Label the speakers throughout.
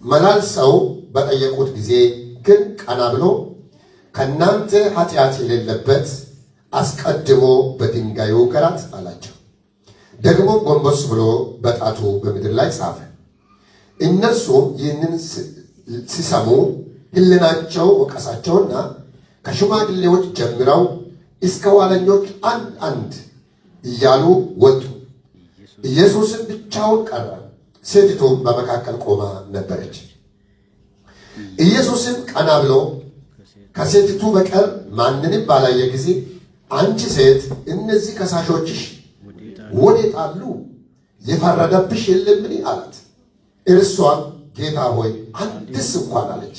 Speaker 1: መላልሰው በጠየቁት ጊዜ ግን ቀና ብሎ ከናንተ ኃጢአት የሌለበት አስቀድሞ በድንጋይ ይውገራት አላቸው። ደግሞ ጎንበስ ብሎ በጣቱ በምድር ላይ ጻፈ። እነርሱም ይህንን ሲሰሙ ሕሊናቸው ወቀሳቸውና ከሽማግሌዎች ጀምረው እስከ ኋለኞች አንድ እያሉ ወጡ። ኢየሱስን ብቻውን ቀረ። ሴቲቱም በመካከል ቆማ ነበረች። ኢየሱስም ቀና ብሎ ከሴቲቱ በቀር ማንንም ባላየ ጊዜ አንቺ ሴት እነዚህ ከሳሾችሽ ወዴት አሉ? የፈረደብሽ የለምን? አላት። እርሷም ጌታ ሆይ አንድስ እንኳን አለች።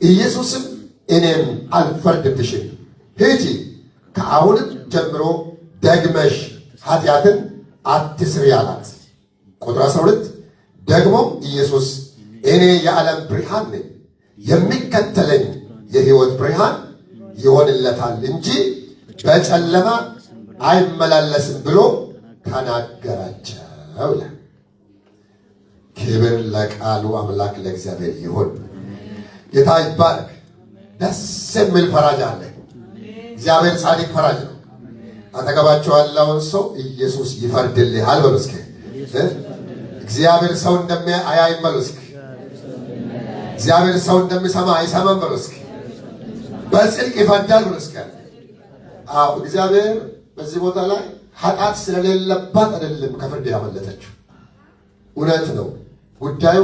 Speaker 1: ኢየሱስም እኔም አልፈርድብሽም፣ ሂጂ፣ ከአሁንም ጀምሮ ደግመሽ ኃጢአትን አትስሪ አላት። ቁጥር 12 ደግሞም ኢየሱስ እኔ የዓለም ብርሃን ነኝ፣ የሚከተለኝ የሕይወት ብርሃን ይሆንለታል እንጂ በጨለማ አይመላለስም ብሎ ተናገራቸው ይላል። ክብር ለቃሉ አምላክ ለእግዚአብሔር ይሁን። ጌታ ይባረክ። ደስ የሚል ፈራጅ አለ። እግዚአብሔር ጻድቅ ፈራጅ ነው። አጠገባቸው ያለውን ሰው ኢየሱስ ይፈርድልሃል በሉ እስኪ። እግዚአብሔር ሰው እንደሚያይ አይበሉ እስኪ። እግዚአብሔር ሰው እንደሚሰማ አይሰማም በሉ እስኪ። በጽድቅ ይፈርዳል በሉ እስኪ። አዎ እግዚአብሔር በዚህ ቦታ ላይ ኃጢአት ስለሌለባት አይደለም ከፍርድ ያመለጠችው። እውነት ነው ጉዳዩ፣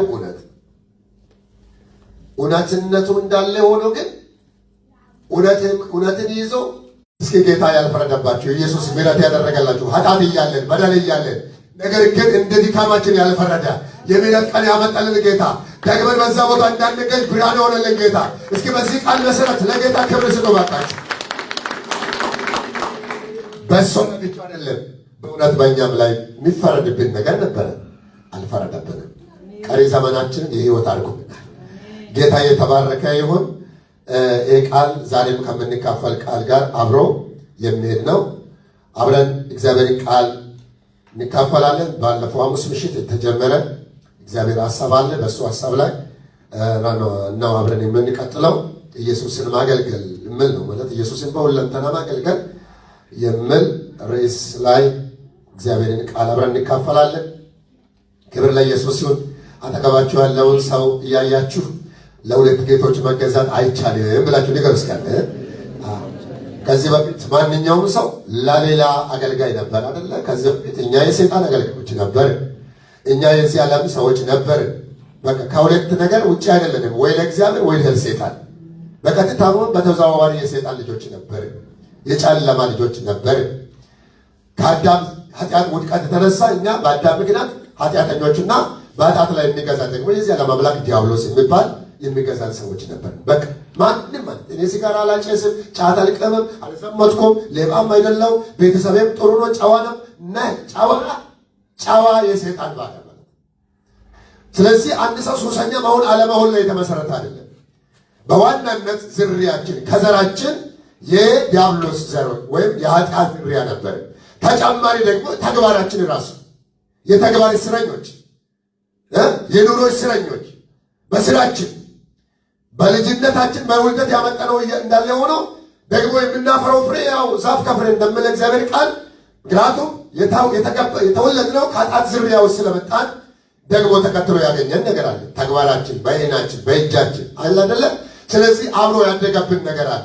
Speaker 1: እውነትነቱ እንዳለ ሆኖ ግን እውነትን ይዞ እስኪ ጌታ ያልፈረደባችሁ ኢየሱስ ምሕረት ያደረገላችሁ ኃጢአት እያለን በደል እያለን ነገር ግን እንደ ድካማችን ያልፈረደ የምሕረት ቀን ያመጣልን ጌታ ደግመን በዛ ቦታ እንዳንገኝ ብርሃን የሆነልን ጌታ እስኪ በዚህ ቃል መሰረት ለጌታ ክብር ስጡ ባካችሁ። በእሱ ብቻ አይደለም በእውነት በእኛም ላይ የሚፈረድብን ነገር ነበረ፣ አልፈረደብንም። ቀሪ ዘመናችንን የህይወት አድርጎብናል። ጌታ የተባረከ ይሁን። ይህ ቃል ዛሬም ከምንካፈል ቃል ጋር አብሮ የሚሄድ ነው። አብረን እግዚአብሔርን ቃል እንካፈላለን። ባለፈው ሐሙስ ምሽት የተጀመረ እግዚአብሔር ሐሳብ አለ። በእሱ ሐሳብ ላይ ነው አብረን የምንቀጥለው። ኢየሱስን ማገልገል የሚል ነው ማለት ኢየሱስን በሁለንተና ማገልገል የሚል ርዕስ ላይ እግዚአብሔርን ቃል አብረን እንካፈላለን። ክብር ለኢየሱስ ይሁን። አጠገባችሁ ያለውን ሰው እያያችሁ ለሁለት ጌቶች መገዛት አይቻልም ብላችሁ ንገሩ እስኪ። ከዚህ በፊት ማንኛውም ሰው ለሌላ አገልጋይ ነበር አይደለ? ከዚህ በፊት እኛ የሰይጣን አገልጋዮች ነበር። እኛ የዚህ ዓለም ሰዎች ነበር። በቃ ከሁለት ነገር ውጪ አይደለንም፣ ወይ ለእግዚአብሔር ወይ ለሰይጣን። በቀጥታም በተዘዋዋሪ የሰይጣን ልጆች ነበር፣ የጨለማ ልጆች ነበር። ከአዳም ኃጢአት ውድቀት የተነሳ እኛ በአዳም ምክንያት ኃጢአተኞችና በኃጢአት ላይ የሚገዛ ደግሞ የዚህ ዓለም አምላክ ዲያብሎስ የሚባል የሚገዛን ሰዎች ነበር። በቃ ማንም እኔ ሲጋራ አላጨስም፣ ጫት አልቀምም፣ አልዘመትኩም፣ ሌባም አይደለው፣ ቤተሰቤም ጥሩ ነው፣ ጨዋ ነው እና ጨዋ የሰይጣን ባለ ማለት። ስለዚህ አንድ ሰው ሱሰኛ መሆን አለመሆን ላይ የተመሰረተ አይደለም። በዋናነት ዝርያችን ከዘራችን የዲያብሎስ ዘር ወይም የኃጢአት ዝርያ ነበር። ተጨማሪ ደግሞ ተግባራችን ራሱ የተግባር እስረኞች፣ የኑሮ እስረኞች በስራችን በልጅነታችን በውልደት ያመጣነው እንዳለ ሆኖ ደግሞ የምናፈረው ፍሬ ያው ዛፍ ከፍሬ እንደምለ እግዚአብሔር ቃል። ምክንያቱም የተወለድነው ከኃጢአት ዝርያ ውስጥ ስለመጣን ደግሞ ተከትሎ ያገኘን ነገር አለ። ተግባራችን በዓይናችን በእጃችን አለ አይደለም። ስለዚህ አብሮ ያደገብን ነገር አለ።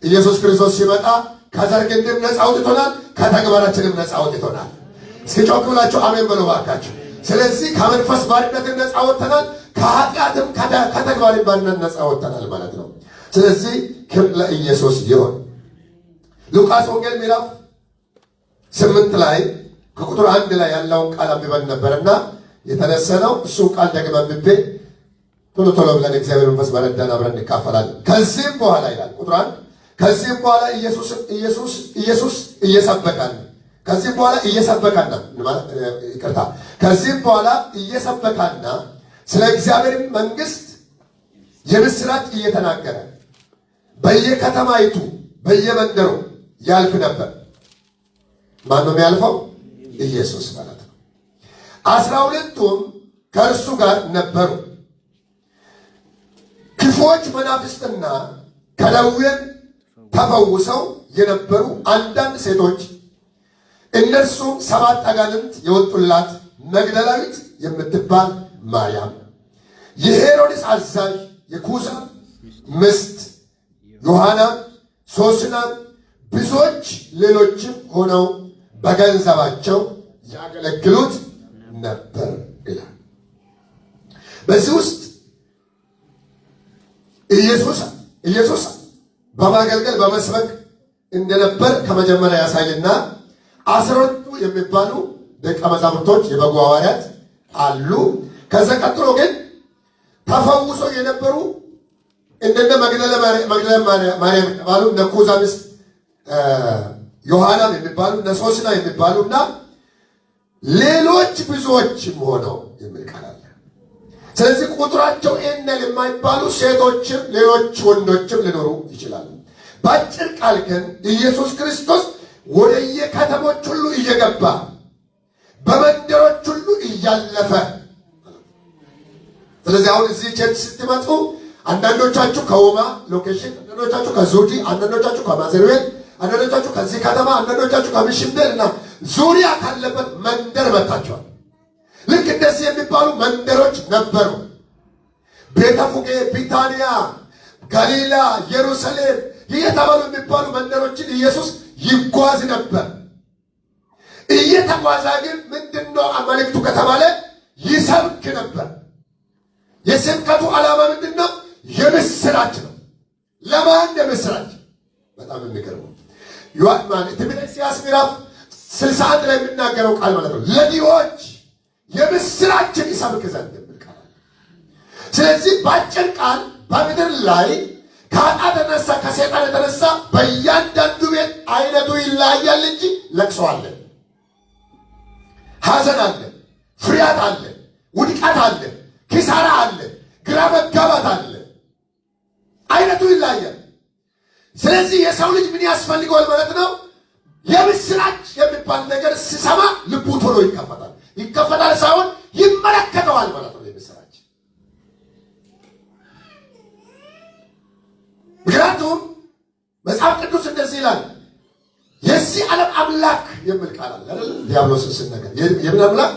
Speaker 1: ኢየሱስ ክርስቶስ ሲመጣ ከዘር ግንድም ነፃ አውጥቶናል፣ ከተግባራችንም ነፃ አውጥቶናል። እስኪ ጮክ ብላችሁ አሜን በሉ ባካችሁ። ስለዚህ ከመንፈስ ባርነት ነፃ ወጥተናል፣ ከኃጢአትም ከተግባሪ ባርነት ነፃ ወጥተናል ማለት ነው። ስለዚህ ክብር ለኢየሱስ ይሁን። ሉቃስ ወንጌል ምዕራፍ 8 ላይ ከቁጥር 1 ላይ ያለውን ቃል አንብበን ነበርና የተነሰነው እሱ ቃል ደግመን አንብቤ ቶሎ ብለን እግዚአብሔር መንፈስ በረዳን አብረን እንካፈላለን። ከዚህም በኋላ ይላል ቁጥር 1 ከዚህም በኋላ ኢየሱስ እየሰበካል ከዚህም በኋላ እየሰበካና ስለ እግዚአብሔር መንግሥት የምስራች እየተናገረ በየከተማይቱ በየመንደሩ ያልፍ ነበር። ማን ነው የሚያልፈው? ኢየሱስ ማለት ነው። 12ቱም ከእርሱ ጋር ነበሩ። ክፉዎች መናፍስትና ከደዌም ተፈውሰው የነበሩ አንዳንድ ሴቶች እነርሱም 7 አጋንንት የወጡላት መግደላዊት የምትባል ማርያም፣ የሄሮድስ አዛዥ የኩሳ ሚስት ዮሐና፣ ሶስና፣ ብዙዎች ሌሎችም ሆነው በገንዘባቸው ያገለግሉት ነበር ይላል። በዚህ ውስጥ ኢየሱስ በማገልገል በመስበክ እንደነበር ከመጀመሪያ ያሳይና 12 የሚባሉ ደቀ መዛሙርቶች የበጉ ሐዋርያት አሉ። ከዛ ቀጥሎ ግን ተፈውሶ የነበሩ እንደነ መግደላ ማርያም የሚባሉ እነ ኩዛ ሚስት ዮሐናም የሚባሉ እነ ሶስና የሚባሉና ሌሎች ብዙዎችም ሆነው የሚል ቃል አለ። ስለዚህ ቁጥራቸው ይህን የማይባሉ ሴቶችም ሌሎች ወንዶችም ሊኖሩ ይችላሉ። በአጭር ቃል ግን ኢየሱስ ክርስቶስ ወደየከተሞች ሁሉ እየገባ በመንደሮች ሁሉ እያለፈ፣ ስለዚህ አሁን እዚህ ቸርች ስትመጡ አንዳንዶቻችሁ ከውማ ሎኬሽን፣ አንዳንዶቻችሁ ከዙዲ፣ አንዳንዶቻችሁ ከማዘርቤል፣ አንዳንዶቻችሁ ከዚህ ከተማ፣ አንዳንዶቻችሁ ከምሽምቤል እና ዙሪያ ካለበት መንደር መጥታችኋል። ልክ እንደዚህ የሚባሉ መንደሮች ነበሩ። ቤተፉጌ፣ ቢታንያ፣ ገሊላ፣ ኢየሩሳሌም እየተባሉ የሚባሉ መንደሮችን ኢየሱስ ይጓዝ ነበር። እየተጓዘ ግን ምንድነው መልእክቱ ከተባለ ይሰብክ ነበር። የስብከቱ ዓላማ ምንድነው? የምስራች ነው። ለማን የምስራች? በጣም የሚገርመው ትንቢተ ኢሳይያስ ምዕራፍ 61 ላይ የሚናገረው ቃል ማለት ነው። ለድሆች የምስራችን ይሰብክ ዘንድ የሚል ቃል። ስለዚህ በአጭር ቃል በምድር ላይ ከኃጢአት የተነሳ ከሰይጣን የተነሳ በእያንዳንዱ ቤት አይነቱ ይለያያል እንጂ ለቅሶ አለ፣ ሐዘን አለ፣ ፍርሃት አለ፣ ውድቀት አለ፣ ኪሳራ አለ፣ ግራ መጋባት አለ። አይነቱ ይለያያል። ስለዚህ የሰው ልጅ ምን ያስፈልገዋል ማለት ነው? የምስራች የሚባል ነገር ሲሰማ ልቡ ቶሎ ይከፈታል። ይከፈታል ሳይሆን ይመለከተዋል ማለት ነው የምስራች። ምክንያቱም መጽሐፍ ቅዱስ እንደዚህ ይላል፣ የዚህ ዓለም አምላክ የሚል ቃል አለ አይደል? ዲያብሎስን ሲነገር የምን አምላክ?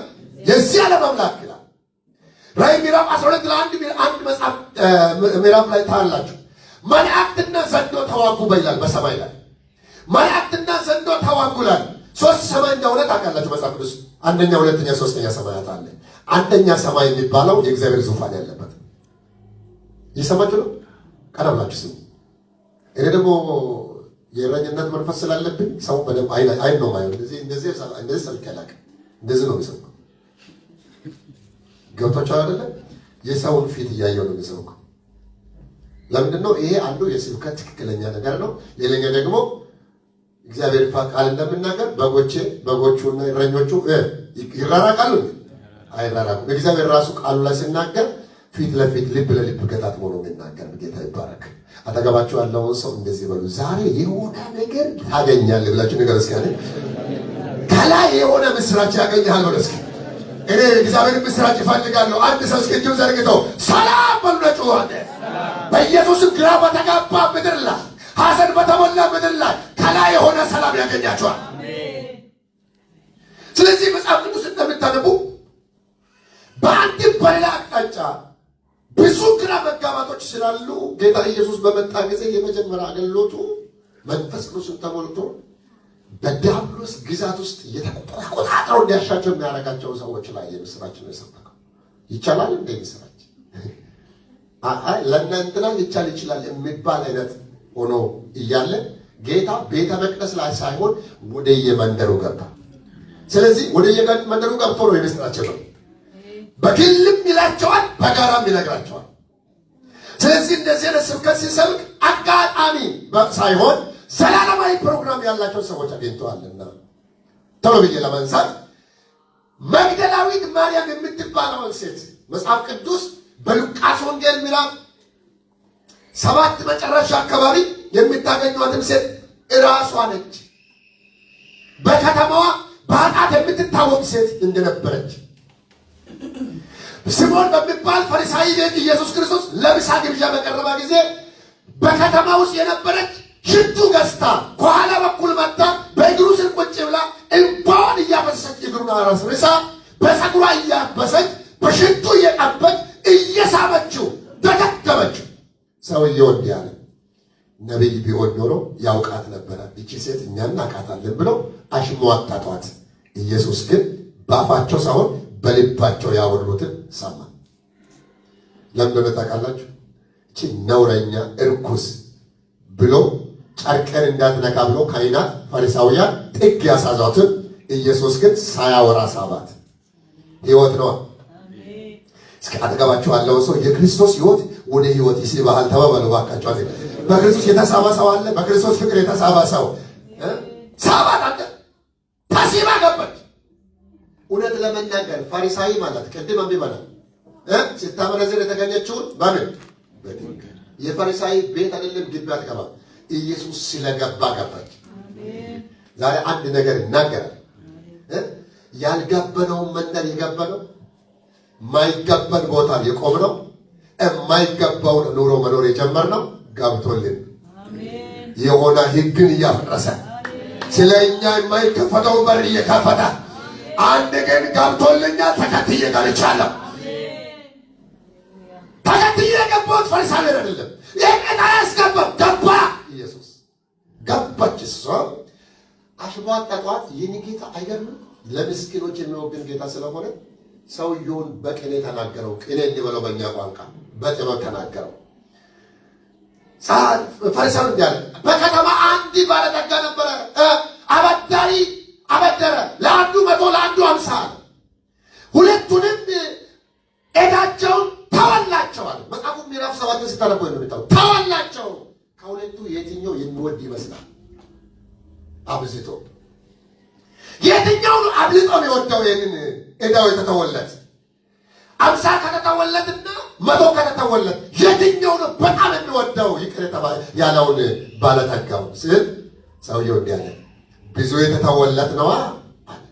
Speaker 1: የዚህ ዓለም አምላክ ይላል። ራዕይ ምዕራፍ 12 ለአንድ መጽሐፍ ምዕራፍ ላይ ታያላችሁ። መላእክትና ዘንዶ ተዋጉ ይላል። በሰማይ ላይ መላእክትና ዘንዶ ተዋጉ ይላል። 3 ሰማይ እንደሆነ ታውቃላችሁ መጽሐፍ ቅዱስ። አንደኛ፣ ሁለተኛ፣ ሶስተኛ ሰማያት አለ። አንደኛ ሰማይ የሚባለው የእግዚአብሔር ዙፋን ያለበት ይሰማችሁ ነው። ቀደም ብላችሁ ስሙ። እኔ ደግሞ የእረኝነት መንፈስ ስላለብኝ ሰው በደም አይ ነው ማለት እንደዚህ ሰልክ ያላቀ እንደዚህ ነው የሚሰማው። ገብቶቻው አይደለ? የሰውን ፊት እያየው ነው የሚሰማው። ለምንድን ነው? ይሄ አንዱ የስብከት ትክክለኛ ነገር ነው። ሌላኛ ደግሞ እግዚአብሔር ቃል እንደምናገር በጎቹና እረኞቹ ይራራቃሉ አይራራቁም። እግዚአብሔር ራሱ ቃሉ ላይ ሲናገር ፊት ለፊት ልብ ለልብ ገጣጥሞ ነው የሚናገር። ጌታ ይባረክ። አጠገባችሁ ያለውን ሰው እንደዚህ በሉ፣ ዛሬ የሆነ ነገር ታገኛለህ ብላችሁ ነገር እስኪ አለ ከላይ የሆነ ምስራች ያገኛል በሉ እስኪ። እኔ እግዚአብሔር ምስራች ይፈልጋለሁ። አንድ ሰው እስኪ እጁን ዘርግቶ ሰላም በሉ ነጩዋለ በኢየሱስም ግራ በተጋባ ምድር ላይ ሐዘን በተሞላ ምድር ላይ ከላይ የሆነ ሰላም ያገኛቸዋል። ስለዚህ መጽሐፍ ቅዱስ እንደምታነቡ በአንድም በሌላ አቅጣጫ ብዙ ግራ መጋባቶች ስላሉ ጌታ ኢየሱስ በመጣ ጊዜ የመጀመሪያ አገልግሎቱ መንፈስ ቅዱስን ተሞልቶ በዲያብሎስ ግዛት ውስጥ የተቆጣጠረው እንዲያሻቸው የሚያደርጋቸው ሰዎች ላይ የምስራችን ነው የሰበከው። ይቻላል እንደ ምስራች ለእናንትና ሊቻል ይችላል የሚባል አይነት ሆኖ እያለ ጌታ ቤተ መቅደስ ላይ ሳይሆን ወደ የመንደሩ ገባ። ስለዚህ ወደ የመንደሩ ገብቶ ነው የምስራቸው ነው። በግልም ይላቸዋል፣ በጋራም ይነግራቸዋል። ስለዚህ እንደዚህ አይነት ስብከት ሲሰብክ አጋጣሚ ሳይሆን ዘላለማዊ ፕሮግራም ያላቸው ሰዎች አግኝተዋልና ቶሎ ብዬ ለማንሳት መግደላዊት ማርያም የምትባለውን ሴት መጽሐፍ ቅዱስ በሉቃስ ወንጌል ምዕራፍ 7 መጨረሻ አካባቢ የምታገኟትም ሴት እራሷ ነች። በከተማዋ በኃጢአት የምትታወቅ ሴት እንደነበረች ስምዖን በሚባል ፈሪሳዊ ቤት ኢየሱስ ክርስቶስ የምሳ ግብዣ በቀረበ ጊዜ በከተማ ውስጥ የነበረች ሽቱ ገዝታ ከኋላ በኩል መጣ በእግሩ ስር ቁጭ ብላ እንባዋን እያፈሰሰች እግሩን አራስርሳ በፀጉሯ እያበሰች በሽቱ እየቀበች እየሳመችው ደጋገመችው። ሰውየው እንዲህ አለ፣ ነቢይ ቢሆን ኖሮ ያውቃት ነበረ፣ እቺ ሴት እኛ እናውቃታለን ብለው አሽሟጠጧት። ኢየሱስ ግን በአፋቸው ሳይሆን በልባቸው ያወሩትን ሰማ። ለምን ታውቃላችሁ? እቺ ነውረኛ እርኩስ ብሎ ጨርቅን እንዳትነካ ብሎ ካህናት ፈሪሳውያን ጥግ ያሳዟትን ኢየሱስ ግን ሳያወራ ሳባት። ሕይወት ነው። እስኪ አጠገባችሁ ያለው ሰው የክርስቶስ ሕይወት ወደ ሕይወት ይስባል ተባባሉ ባካችሁ። በክርስቶስ የተሳባ ሰው አለ። በክርስቶስ ፍቅር የተሳባ ሰው ሳባት አለ። ታሲባ ገባች። እውነት ለመናገር ፈሪሳዊ ማለት ቅድም የሚበላ ስታመነዝር የተገኘችውን በምን በድንጋይ የፈሪሳዊ ቤት አይደለም ግቢ አትገባም። ኢየሱስ ስለገባ ገባች። ዛሬ አንድ ነገር እናገራል። ያልገባነውን መንደር የገባነው ማይገባን ቦታ የቆምነው የማይገባውን ኑሮ መኖር የጀመርነው ገብቶልን የሆነ ሕግን እያፈረሰ ስለኛ የማይከፈተውን በር እየከፈተ አንድ ግን ገብቶልኛል ተከትዬ ገብቻለሁ። ተከትዬ የገባሁት ፈሪሳዊ አይደለም። የቀጣ ያስገባው ገባ ኢየሱስ ገባች። እሷ አሽሟጠጧት። የኔ ጌታ አይገርምም? ለምስኪኖች የሚወግን ጌታ ስለሆነ ሰውየውን በቅኔ ተናገረው። ቅኔ እንዲበለው በእኛ ቋንቋ በጥበብ ተናገረው። ፈሪሳዊ እንዲያለ በከተማ አንድ ባለጠጋ ነበረ። አበዳሪ አበደረ። ለአንዱ 100 ለአንዱ 50። ሁለቱንም ዕዳቸውን ተወላቸዋል። መጽሐፉ ምዕራፍ 7 ስታነቡ ነው ተወላቸው። ከሁለቱ የትኛው የሚወድ ይመስላል? አብዝቶ የትኛው አብልጦ ነው የወደው? ይሄንን ዕዳው የተተወለት 50 ከተተወለትና 100 ከተተወለት የትኛው ነው በጣም የሚወደው? ይቅር ያለውን ባለጠጋው ስል ሰውየው እንዲህ አለ፣ ብዙ የተተወለት ነዋ አለ።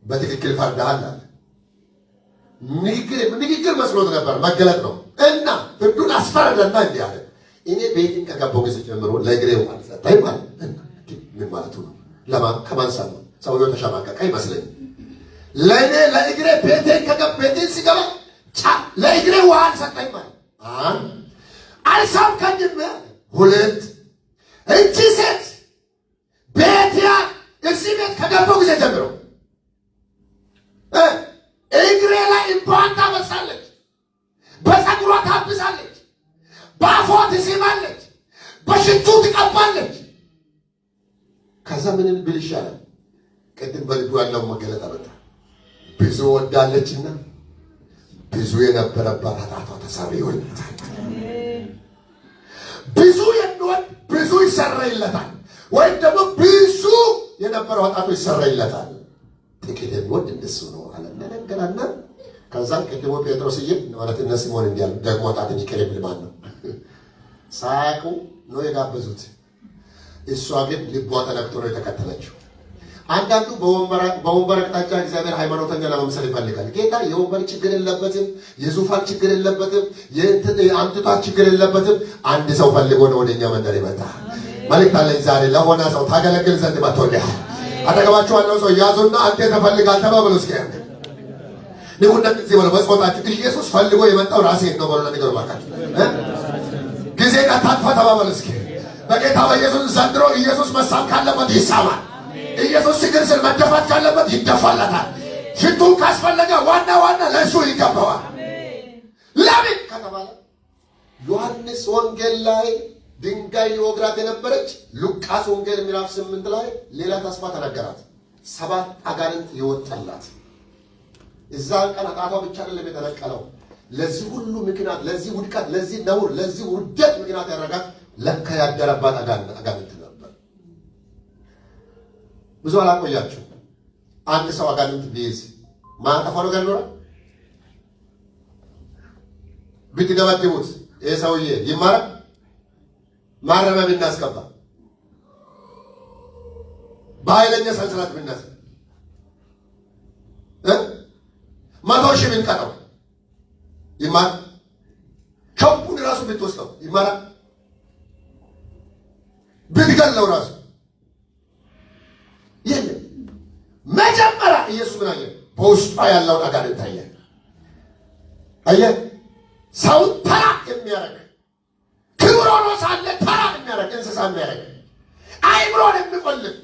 Speaker 1: በትክክል ፈርደሃል አለ። ንግግር መስሎት ነበር፣ መገለጥ ነው። እና ፍርዱን አስፈረደና እንዲህ አለ፣ እኔ ቤትን ከገባው ጊዜ ጀምሮ ለእግሬው አልሰጠኝ ማለት ምን ማለቱ ነው? ከማን ሰማ? ሰውየው ተሸማቀቀ ይመስለኝ። ለእኔ ለእግሬ ቤቴን ሲገባ ለእግሬ ውሃ አልሰጠኝ ማለት አልሳምከኝም። 2 እቺ ሴት እዚህ ቤት ከገባው ጊዜ ጀምሮ እግሬ ላይ እንባዋን ታፈሳለች፣ በፀጉሯ ታብሳለች፣ በአፏ ትስማለች፣ በሽቱ ትቀባለች። ከዛ ምንም ብል ይሻላል? ቅድም በልቡ ያለው መገለጥ አመጣ። ብዙ ወዳለችና ብዙ የነበረባት ኃጢአቷ ተሰርዮላታል። ብዙ የሚወድ ብዙ ይሰረይለታል፣ ወይም ደግሞ ብዙ የነበረው ኃጢአቱ ይሰረይለታል። ጥቂት የሚወድ እንደሱ ነው አለና ነገራና ከዛ ቅድሞ ጴጥሮስዬ ማለት እነ ሲሞን እንዲያሉ ደግሞ ኃጢአትን ይቅር የሚል ማን ነው? ሳያውቁ ነው የጋበዙት። እሷ ግን ልቧ ተነክቶ ነው የተከተለችው። አንዳንዱ በወንበር አቅጣጫ እግዚአብሔር ሃይማኖተኛ ለመምሰል ይፈልጋል። ጌታ የወንበር ችግር የለበትም፣ የዙፋን ችግር የለበትም፣ የአንቱታ ችግር የለበትም። አንድ ሰው ፈልጎ ነው ወደኛ መንደር ይመጣ። መልእክት አለኝ ዛሬ ለሆነ ሰው ታገለግል ዘንድ መጥቶልሃል። አጠገባችሁ ያለው ሰው ያዙና አንተ ተፈልጋል ተባብሎ እስኪ ንጉና ጊዜ ብሎ በጾታችሁ ኢየሱስ ፈልጎ የመጣው ራሴን ነው ብሎ ነገር ማካት ጊዜ ካታጥፋ ተባብሎ እስኪ በጌታ በኢየሱስ ዘንድሮ ኢየሱስ መሳም ካለበት ይሳማል። ኢየሱስ ችግር ስር መደፋት ካለበት ይደፋለታል። ሽቱን ካስፈለገ ዋና ለእሱ ይገባዋል። ለምን ከተባለ ዮሐንስ ወንጌል ላይ ድንጋይ ሊወግራት የነበረች ሉቃስ ወንጌል ምዕራፍ 8 ላይ ሌላ ተስፋ ተነገራት። 7 አጋንንት ይወጣላት። እዛን ቀን ኃጢአቷ ብቻ አይደለም የተነቀለው። ለዚህ ሁሉ ምክንያት፣ ለዚህ ውድቀት፣ ለዚህ ነውር፣ ለዚህ ውርደት ምክንያት ያደረጋት ለካ ያደረባት አጋንንት ነበር። ብዙ አላቆያችሁ። አንድ ሰው አጋንንት ቢይዝ ማጠፋው ነገር ይኖራል? ብትደበድቡት ይሄ ሰውዬ ይማራል? ማረሚያ ብናስገባ በኃይለኛ ሰንሰለት ብናስር 100,000 ብንቀጠው ይማር? ብትወስደው ይማራል። ብትገለው ራሱ የለም። መጀመሪያ ኢየሱስ ምን አየ? በውስጧ ያለውን አጋንንት አየ። አየህ፣ ሰው ተራ የሚያደርግ ክብር ሆኖ ሳለ ተራ የሚያደርግ እንስሳ የሚያደርግ አይምሮን የሚቆልፍ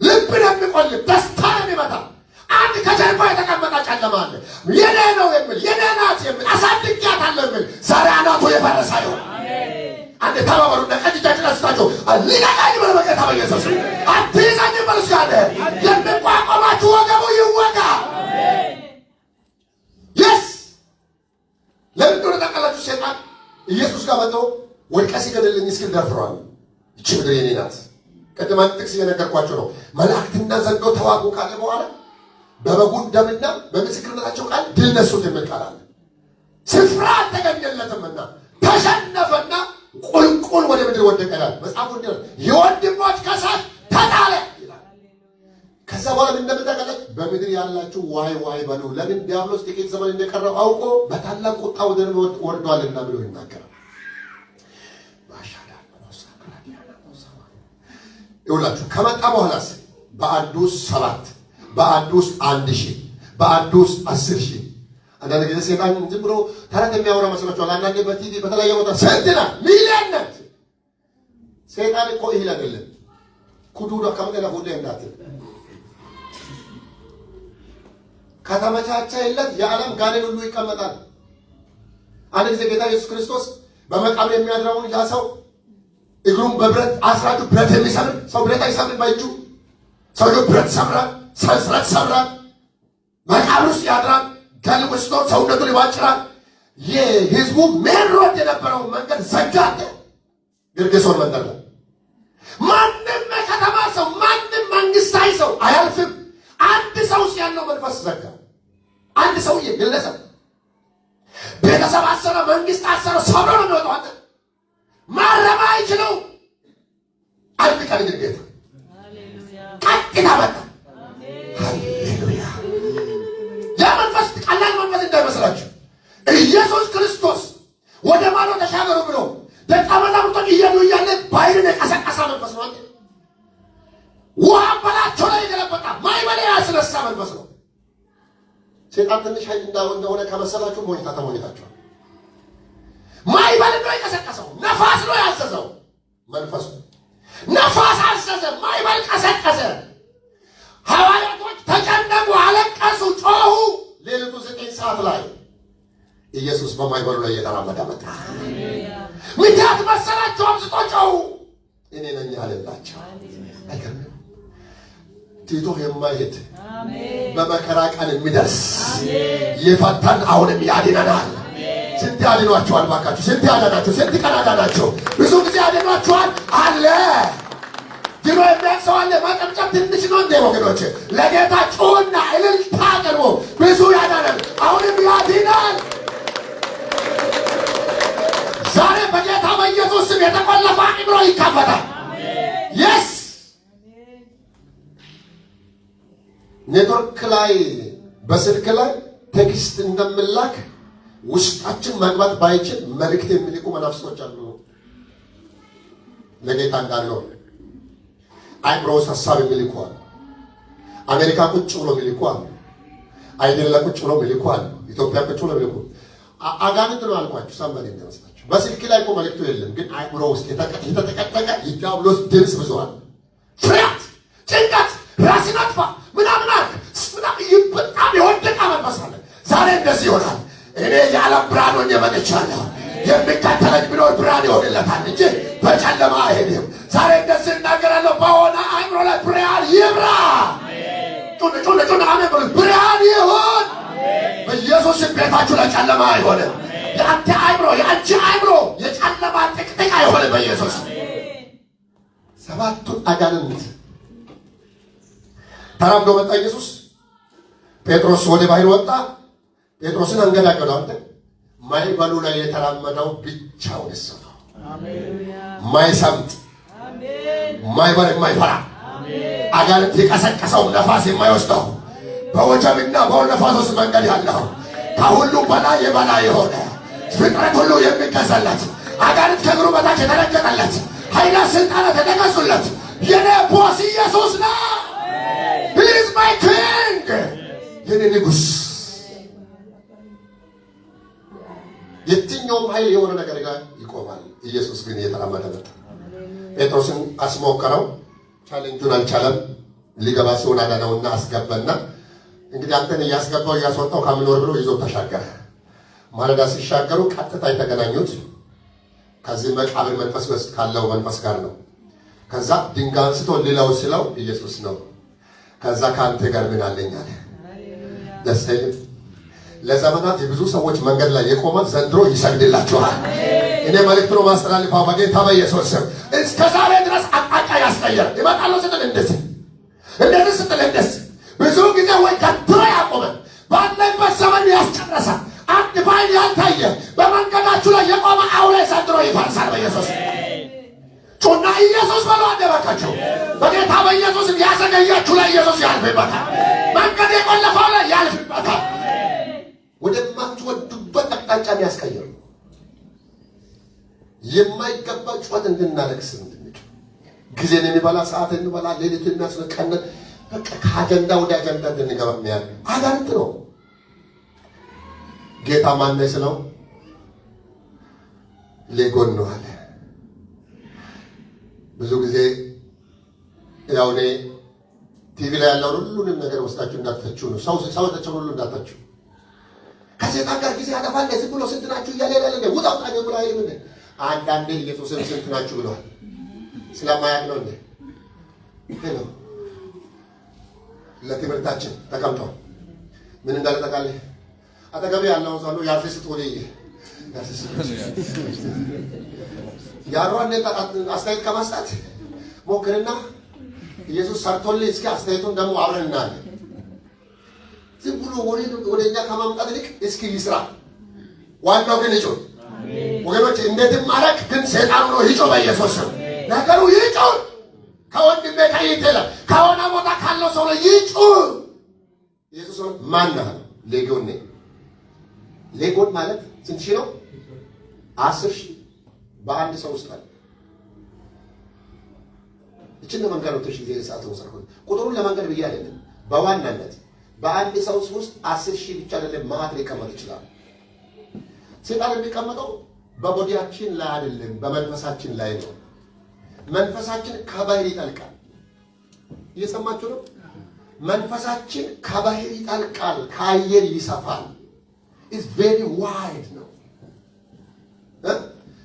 Speaker 1: ልብን የሚቆልፍ ደስታን የሚመታ አንድ ከጀርባ የተቀመጠ ጨለማ አለ። የኔ ነው የሚል የኔ ናት የሚል አሳድጊያታለሁ የሚል ዛሬ አናቱ የፈረሰ ይሁን። አንድ ተባበሩና ቀኝ እጃችሁን አንስታችሁ ሊነቃኝ በል በጌታ በኢየሱስ ስም። አትይዘኝ በል እስኪ አንተ የሚቋቋማችሁ ወገቡ ይወጋ። የስ ለምን እንደሆነ ታውቃላችሁ? ሰይጣን ኢየሱስ ጋር መጥቶ ወድቀህ ሲገድልኝ እስኪል ደፍረዋል። ይህች ምድር የኔ ናት። ቅድም አንድ ጥቅስ እየነገርኳቸው ነው። መላእክትና ዘንዶ ተዋጉ ካለ በኋላ በበጉ ደምና በምስክርነታቸው ቃል ድል ነሱት የሚል ቃል አለ። ስፍራ አልተገኘለትምና ተሸነፈና ቁልቁል ወደ ምድር ወደቀ ይላል መጽሐፉ። የወንድሞች ከሳሽ ተጣለ ይላል። ከዛ በኋላ ምን እንደምታውቃለች? በምድር ያላችሁ ዋይ ዋይ በሉ፣ ለምን ዲያብሎስ ጥቂት ዘመን እንደቀረው አውቆ በታላቅ ቁጣ ወደ ወርዷልና ብሎ ይናገራል። ይውላችሁ ከመጣ በኋላስ በአንዱ ውስጥ 7፣ በአንዱ ውስጥ 1000፣ በአንዱ ውስጥ 10,000። አንዳንድ ጊዜ ሰይጣን ዝም ብሎ ተረት የሚያወራ መስሏችኋል? አንዳንዴ በቲቪ በተለያየ ቦታ ሰንትና ሚሊዮን ነት ሰይጣን እኮ ይሄ አይደለም ኩዱዶ ከመገና ወደ እንዳት ከተመቻቸ የለት የዓለም ጋኔን ሁሉ ይቀመጣል። አንድ ጊዜ ጌታ ኢየሱስ ክርስቶስ በመቃብር የሚያድረውን ያ ሰው እግሩን በብረት አስራችሁ ብረት የሚሰብር ሰው ብረት አይሰብርም ባይጁ ሰው ብረት ሰብራል፣ ሰንሰለት ሰብራል፣ መቃብር ውስጥ ያድራል፣ ገል ውስጥ ሰውነቱን ይዋጭራል። የህዝቡ ሜሮት የነበረውን መንገድ ዘጋተ። ግርግሶን መንገድ ላይ ማንም ከተማ ሰው ማንም መንግስታዊ ሰው አያልፍም። አንድ ሰው ውስጥ ያለው መንፈስ ዘጋ። አንድ ሰውዬ ግለሰብ ቤተሰብ አሰረ፣ መንግስት አሰረ፣ ሰብሮ ነው የሚወጣው። አንተ ማረባ አይችለው። አንድ ቀን ግን ጌታ ቀጥታ መጣ። ሃሌሉያ! ያ መንፈስ ቀላል መንፈስ እንዳይመስላችሁ። ኢየሱስ ክርስቶስ ወደ ማዶ ተሻገሩ ብሎ ደቀ መዛሙርቶች እየሄዱ እያለ ባሕርን የቀሰቀሰ መንፈስ ነው። አንተ ውሃ በላቸው ላይ የገለበጣ ማዕበል ያስነሳ መንፈስ ነው። ሰይጣን ትንሽ ኃይል እንደሆነ ከመሰላችሁ ተሞኝታችኋል። ማዕበል ነው የቀሰቀሰው፣ ነፋስ ነው ያዘዘው። መንፈሱ ነፋስ አዘዘ፣ ማዕበል ቀሰቀሰ። ሐዋርያቶች ተጨነቁ፣ አለቀሱ፣ ጮሁ። ሌሊቱ 9 ሰዓት ላይ ኢየሱስ በማዕበሉ ላይ እየተራመደ መጣ። ምክንያት መሰላቸው፣ አብዝቶ ጮሁ። እኔ ነኝ አለላቸው። አይገርምም? ቲቶ የማይሄድ በመከራ ቀን የሚደርስ የፈታን አሁንም ያድነናል። ስንት ያድኗቸዋል? ባካችሁ ስንት ያዳናቸው? ስንት ቀን አዳናቸው? ብዙ ጊዜ ያድኗቸዋል አለ። ድሮ የሚያቅሰው አለ። ማጨብጨብ ትንሽ ነው እንዴ ወገኖች? ለጌታ ጩና እልልታ ቀርቦ ብዙ ያዳናል፣ አሁንም ያድናል። ዛሬ በጌታ በኢየሱስ ስም የተቆለፈ አእምሮ ይከፈታል። የስ ኔትወርክ ላይ በስልክ ላይ ቴክስት እንደምላክ ውስጣችን መግባት ባይችል መልእክት የሚልኩ መናፍስቶች አሉ። ለጌታ እንዳለው አይምሮ ሐሳብ የሚልኩ አሉ። አሜሪካ ቁጭ ብሎ የሚልኩ አሉ። አይደለም ቁጭ ብሎ የሚልኩ አሉ። ኢትዮጵያ ቁጭ ብሎ የሚልኩ አጋንንት ነው አልኳችሁ። ሰንበል እንደመስላችሁ በስልክ ላይ እኮ መልእክቱ የለም፣ ግን አይምሮ ውስጥ የተጠቀጠቀ የዲያብሎስ ድምፅ ብዙዋል። ፍርሃት፣ ጭንቀት፣ ራስን አጥፋ ምናምን በጣም የወደቀ መንፈስ አለ። ዛሬ እንደዚህ ይሆናል። እኔ የዓለም ብርሃን ሆኜ መጥቻለሁ። የሚከተለኝ ቢኖር ብርሃን ይሆንለታል እንጂ በጨለማ አይሄድም። ዛሬ እንደዚህ እናገራለሁ። በሆነ አእምሮ ላይ ብርሃን ይብራ። ጩን አሜን ብሎ ብርሃን ይሁን። በኢየሱስ ቤታችሁ ላይ ጨለማ አይሆንም። የአንተ አእምሮ የአንቺ አእምሮ የጨለማ ጥቅጥቅ አይሆንም በኢየሱስ። 7ቱን አጋንንት ተራምዶ መጣ ኢየሱስ። ጴጥሮስ ወደ ባህር ወጣ። ጴጥሮስን አንገዳገደው። አንተ ማዕበሉ ላይ የተራመደው ብቻውን እሱ ነው። ማይሰምጥ ማዕበል የማይፈራ አጋንንት የቀሰቀሰው ነፋስ የማይወስደው በወጀብና በአውሎ ነፋስ ውስጥ መንገድ ያለው ከሁሉ በላይ የበላይ የሆነ ፍጥረት ሁሉ የሚገዛለት አጋንንት ከእግሩ በታች የተረገጠለት ኃይለ ስልጣናት የተገዙለት የኔ ቦስ ኢየሱስ ነው። He is my king። የኔ ንጉሥ። የትኛውም ኃይል የሆነ ነገር ጋር ይቆማል። ኢየሱስ ግን እየተራመደ መጣ። ጴጥሮስን አስሞከረው፣ ቻሌንጁን አልቻለም። ሊገባ ሲሆን አዳነውና አስገባና እንግዲህ አንተን እያስገባው እያስወጣው ከምኖር ብሎ ይዞ ተሻገረ። ማለዳ ሲሻገሩ ቀጥታ የተገናኙት ከዚህ መቃብር መንፈስ ውስጥ ካለው መንፈስ ጋር ነው። ከዛ ድንጋይ አንስቶ ሌላው ሲለው ኢየሱስ ነው። ከዛ ካንተ ጋር ምን አለኝ አለ። ደስ አይልም? ለዘመናት የብዙ ሰዎች መንገድ ላይ የቆመ ዘንድሮ ይሰግድላችኋል። እኔ መልእክት ነው ማስተላለፈው በጌታ በኢየሱስ ስም። እስከ ዛሬ ድረስ አቃቃ ያስቀየረ ይመጣሉ ስትል እንደዚህ ስትል እንደዚህ ብዙ ጊዜ ወይ ከድሮ ያቆመ ባለበት ዘመን ያስጨረሰ አንድ ባይል ያልታየ በመንገዳችሁ ላይ የቆመ አውሬ ዘንድሮ ይፈርሳል በኢየሱስ ጩና ኢየሱስ በሉ አደረካችሁ። በጌታ በኢየሱስ ያዘገያችሁ ላይ ኢየሱስ ያልፍበታል። መንገድ የቆለፈው ላይ ያልፍበታል። ወደማትወዱበት አቅጣጫ ያስቀየሩ የማይገባ ጩኸት እንድናለቅስ ጊዜን የሚበላ ሰዓት እንበላ ሌሊት የሚያስነቀን በቃ ከአጀንዳ ወደ አጀንዳ እንድንገባ የሚያደርግ አጋንንት ነው። ጌታ ማን ስለው ሌጎን ነው አለ። ብዙ ጊዜ ያው እኔ ቲቪ ላይ ያለውን ሁሉንም ነገር ወስዳችሁ እንዳትተችሁ ነው። ሰው ተቸው ሁሉ እንዳትተችሁ። ከሴጣን ጋር ጊዜ ያጠፋል ለዚህ ብሎ ስንት ናችሁ እያለ ያለ ውጣው ጣኝ ብሎ አይልም። አንዳንዴ ኢየሱስን ስንት ናችሁ ብለዋል። ስለማያውቅ ነው እንዴ? ሄሎ ለትምህርታችን ተቀምጠው ምን እንዳለ ተቃለ አጠገቤ ያለውን ሰው ያርሲስት ወደ ያሯን አስተያየት ከማስጣት ሞክርና ኢየሱስ ሰርቶልኝ እስኪ አስተያየቱን ደግሞ አብረን እናያለን። ዝም ብሎ ወደኛ ከማምጣት ይልቅ እስኪ ይስራ። ዋናው ግን ይጮህ ወገኖች፣ እንዴትም ማረክ ግን ሰይጣን ነው ይጮህ በኢየሱስ ስም። ነገሩ ይጮህ ከወንድሜ ከይቴላ ከሆነ ቦታ ካለው ሰው ላይ ይጮህ። ኢየሱስ ማን ነው? ሌጎን ነው። ሌጎን ማለት ስንት ሺህ ነው? 10,000 በአንድ ሰው ውስጥ አለ። እቺን መንገሮች ጊዜ ሰዓት ወሰድኩ። ቁጥሩን ለመንገድ ብዬ አይደለም። በዋናነት በአንድ ሰው ውስጥ 10,000 ብቻ አይደለም ማህት ሊቀመጥ ይችላል። ሰይጣን የሚቀመጠው በቦዲያችን ላይ አይደለም፣ በመንፈሳችን ላይ ነው። መንፈሳችን ከባህር ይጠልቃል። እየሰማችሁ ነው? መንፈሳችን ከባህር ይጠልቃል፣ ከአየር ይሰፋል። is very wide ነው።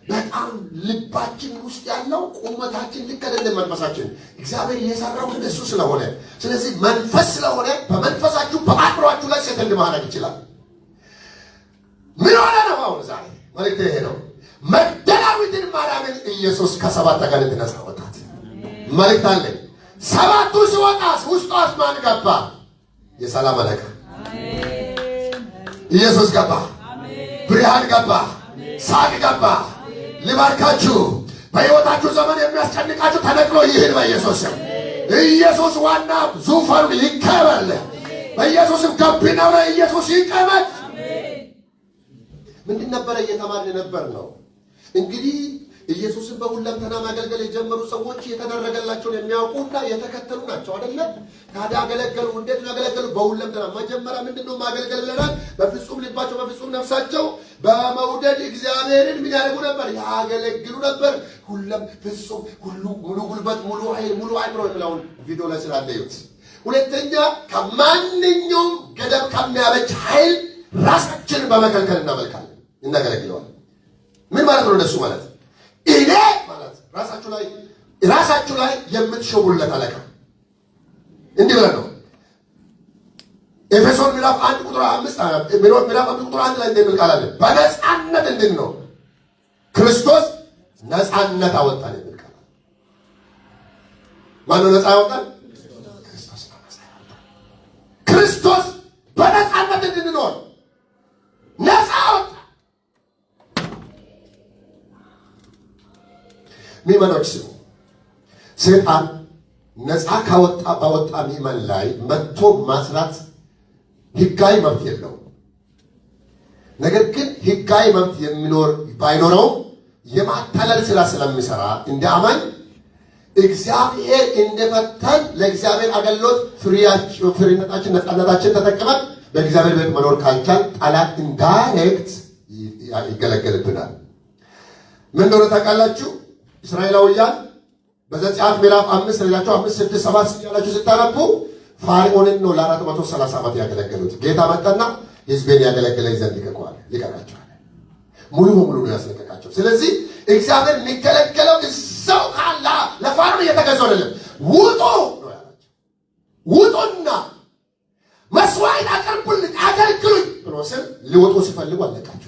Speaker 1: በጣም ልባችን ውስጥ ያለው ቁመታችን ልክ አይደለም። መንፈሳችን እግዚአብሔር የሰራው እንደሱ ስለሆነ ስለዚህ መንፈስ ስለሆነ በመንፈሳችሁ በአእምሮአችሁ ላይ ሰተል ማድረግ ይችላል። ምን ሆነ ነው? አሁን ዛሬ መልእክት ይሄ ነው። መግደላዊትን ማርያምን ኢየሱስ ከሰባት አጋንንት ነፃ አወጣት። መልእክት አለ። ሰባቱ ሲወጣስ ውስጧስ ማን ገባ? የሰላም አለቃ ኢየሱስ ገባ። ብርሃን ገባ። ሳቅ ገባ። ልባርካችሁ። በሕይወታችሁ ዘመን የሚያስጨንቃችሁ ተነቅሎ ይሄድ በኢየሱስ ስም። ኢየሱስ ዋና ዙፋኑን ይከበል። በኢየሱስም ገቢናው ላይ ኢየሱስ ይቀመጥ። ምንድን ነበረ እየተማርን ነበር ነው እንግዲህ ኢየሱስን በሁለንተና ማገልገል የጀመሩ ሰዎች የተደረገላቸውን የሚያውቁና የተከተሉ ናቸው አይደለ? ታዲያ አገለገሉ። እንዴት ነው ያገለገሉ? በሁለንተና። መጀመሪያ ምንድነው ማገልገል ብለናል? በፍጹም ልባቸው በፍጹም ነፍሳቸው በመውደድ እግዚአብሔርን ምን ያደርጉ ነበር? ያገለግሉ ነበር። ሁሉም ፍጹም፣ ሁሉ ሙሉ ጉልበት፣ ሙሉ ኃይል፣ ሙሉ አእምሮ የሚለውን ቪዲዮ ላይ ስላለዩት። ሁለተኛ ከማንኛውም ገደብ ከሚያበጅ ኃይል ራሳችንን በመከልከል እናመልካለን፣ እናገለግለዋለን። ምን ማለት ነው እንደሱ ማለት? እኔ ማለት ራሳችሁ ላይ የምትሾሙለት አለቃ እንዲህ ብለን ነው። ኤፌሶን ምዕራፍ 1 ቁጥር 5 ምዕራፍ 5 ቁጥር 1 ላይ እንደምን ቃል አለ? በነፃነት እንድንኖር ክርስቶስ ነፃነት አወጣን የሚል ቃል። ማነው ነፃ ያወጣን? ክርስቶስ ነው ነፃ ያወጣን። ክርስቶስ በነፃነት እንድንኖር ነፃ አወጣን። ሚመኖች ስሙ። ሰይጣን ነፃ ባወጣ ሚመን ላይ መጥቶ ማስራት ህጋዊ መብት የለውም። ነገር ግን ህጋዊ መብት ባይኖረው የማታለል ስራ ስለሚሰራ እንደ አማኝ እግዚአብሔር እንደፈተን ለእግዚአብሔር አገልግሎት ፍሬነታችን ነፃነታችን ተጠቅመን በእግዚአብሔር ቤት መኖር ካልቻል ጠላት ኢንዳይሬክት ይገለገልብናል። ምን እንደሆነ ታውቃላችሁ? እስራኤላውያን በዘጸአት ምዕራፍ 5 ሌላቸው 5 6 7 ያላችሁ ስታነቡ ፋርዖንን ነው ለ430 ዓመት ያገለገሉት። ጌታ መጣና ሕዝቤን ያገለግለኝ ዘንድ ልቀቃቸዋል። ሙሉ በሙሉ ነው ያስለቀቃቸው። ስለዚህ እግዚአብሔር የሚገለገለው እዛው ካላ ለፋርዖን እየተገዛው አይደለም። ውጡ ነው ያላቸው። ውጡና መስዋዕት አቅርቡልኝ አገልግሉኝ ብሎ ስል ሊወጡ ሲፈልጉ አለቃቸው።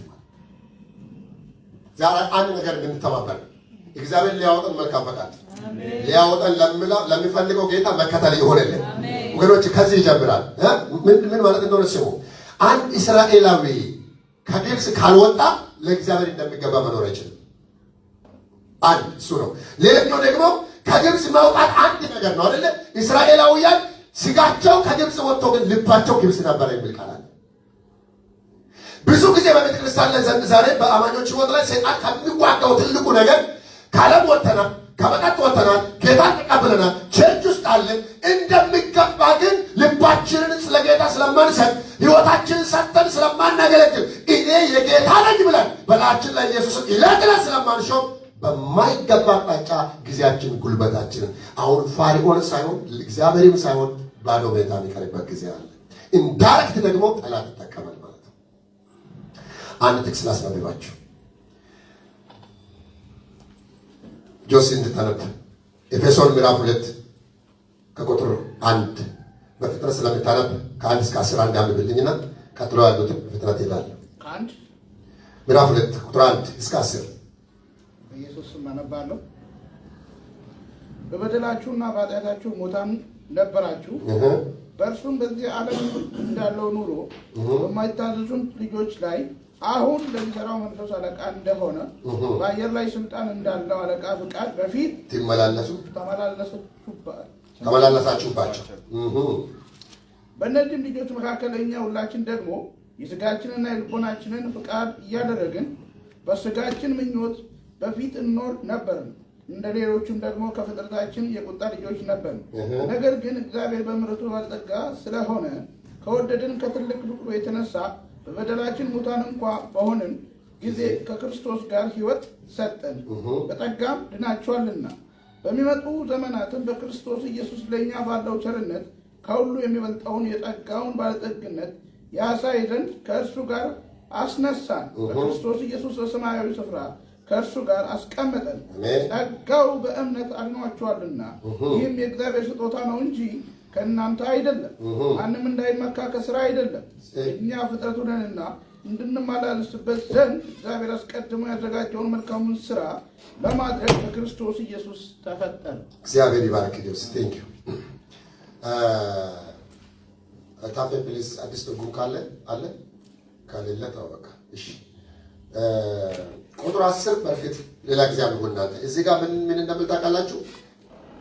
Speaker 1: ዛሬ አንድ ነገር እንድንተባበር እግዚአብሔር ሊያወጣን መልካም ፈቃድ ሊያወጣን ለሚፈልገው ጌታ መከተል ይሆንልን ወገኖች። ከዚህ ይጀምራል። ምን ማለት እንደሆነ ስሙ። አንድ እስራኤላዊ ከግብፅ ካልወጣ ለእግዚአብሔር እንደሚገባ መኖር አይችልም። አንድ እሱ ነው። ሌላኛው ደግሞ ከግብፅ መውጣት አንድ ነገር ነው አይደለ? እስራኤላውያን ስጋቸው ከግብፅ ወጥቶ ግን ልባቸው ግብፅ ነበር የሚል ቃል አለ። ብዙ ጊዜ በቤተ ክርስቲያን ላይ ዛሬ በአማኞች ሕይወት ላይ ሰይጣን ከሚዋጋው ትልቁ ነገር ካለም ወጥተናል፣ ከመጠጥ ወጥተናል፣ ጌታን ተቀብለናል፣ ቸርች ውስጥ አለን፣ እንደሚገባ ግን ልባችንን ስለ ጌታ ስለማንሰጥ ሕይወታችንን ሰጥተን ስለማናገለግል እኔ የጌታ ነኝ ብለን በላያችን ላይ ኢየሱስን ይለጥለን ስለማንሾም በማይገባ አቅጣጫ ጊዜያችን ጉልበታችንን አሁን ፋርዖን ሳይሆን እግዚአብሔርም ሳይሆን ባዶ ቤታ የሚቀርበት ጊዜ አለ። ኢንዳይሬክት ደግሞ ጠላት ይጠቀማል ማለት ነው። አንድ ጥቅስ ላስነብባችሁ ጆሲ እንድታነብ ኤፌሶን ምዕራፍ 2 ከቁጥር 1 በፍጥነት ስለምታነብ ከ1 እስከ 11 አንብብልኝና ቀጥሎ ያሉትን በፍጥነት ይላል። ምዕራፍ 2 ቁጥር 1 እስከ 10
Speaker 2: በኢየሱስ ስም አነባለሁ። በበደላችሁና በኃጢአታችሁ ሙታን ነበራችሁ፣ በእርሱም በዚህ ዓለም እንዳለው ኑሮ በማይታዘዙን ልጆች ላይ አሁን ለሚሰራው መንፈስ አለቃ እንደሆነ በአየር ላይ ስልጣን እንዳለው አለቃ ፍቃድ በፊት ተመላለሳችሁባቸው። በእነዚህም ልጆች መካከል እኛ ሁላችን ደግሞ የሥጋችንና የልቦናችንን ፍቃድ እያደረግን በሥጋችን ምኞት በፊት እንኖር ነበርን። እንደ ሌሎቹም ደግሞ ከፍጥረታችን የቁጣ ልጆች ነበርን። ነገር ግን እግዚአብሔር በምሕረቱ ባለጠጋ ስለሆነ ከወደድን ከትልቅ ፍቅሩ የተነሳ በበደላችን ሙታን እንኳ በሆንን ጊዜ ከክርስቶስ ጋር ሕይወት ሰጠን። በጸጋም ድናችኋልና በሚመጡ ዘመናትም በክርስቶስ ኢየሱስ ለእኛ ባለው ቸርነት ከሁሉ የሚበልጠውን የጸጋውን ባለጠግነት ያሳይ ዘንድ ከእርሱ ጋር አስነሳን። በክርስቶስ ኢየሱስ በሰማያዊ ስፍራ ከእርሱ ጋር አስቀመጠን። ጸጋው በእምነት አድኗችኋልና ይህም የእግዚአብሔር ስጦታ ነው እንጂ ከእናንተ አይደለም፣ ማንም እንዳይመካ ከሥራ አይደለም። እኛ ፍጥረቱ ነንና እንድንመላለስበት ዘንድ እግዚአብሔር አስቀድሞ ያዘጋጀውን መልካሙን ሥራ ለማድረግ በክርስቶስ ኢየሱስ ተፈጠነ።
Speaker 1: እግዚአብሔር ይባርክ። ዲዮስ ቴንክ ዩ ታፌ ፕሊስ አዲስ ትርጉም ካለ አለ ካለለ ታወቃ። እሺ ቁጥር 10 በፊት ሌላ ጊዜ አልኩ እናንተ እዚህ ጋር ምን እንደምል ታውቃላችሁ?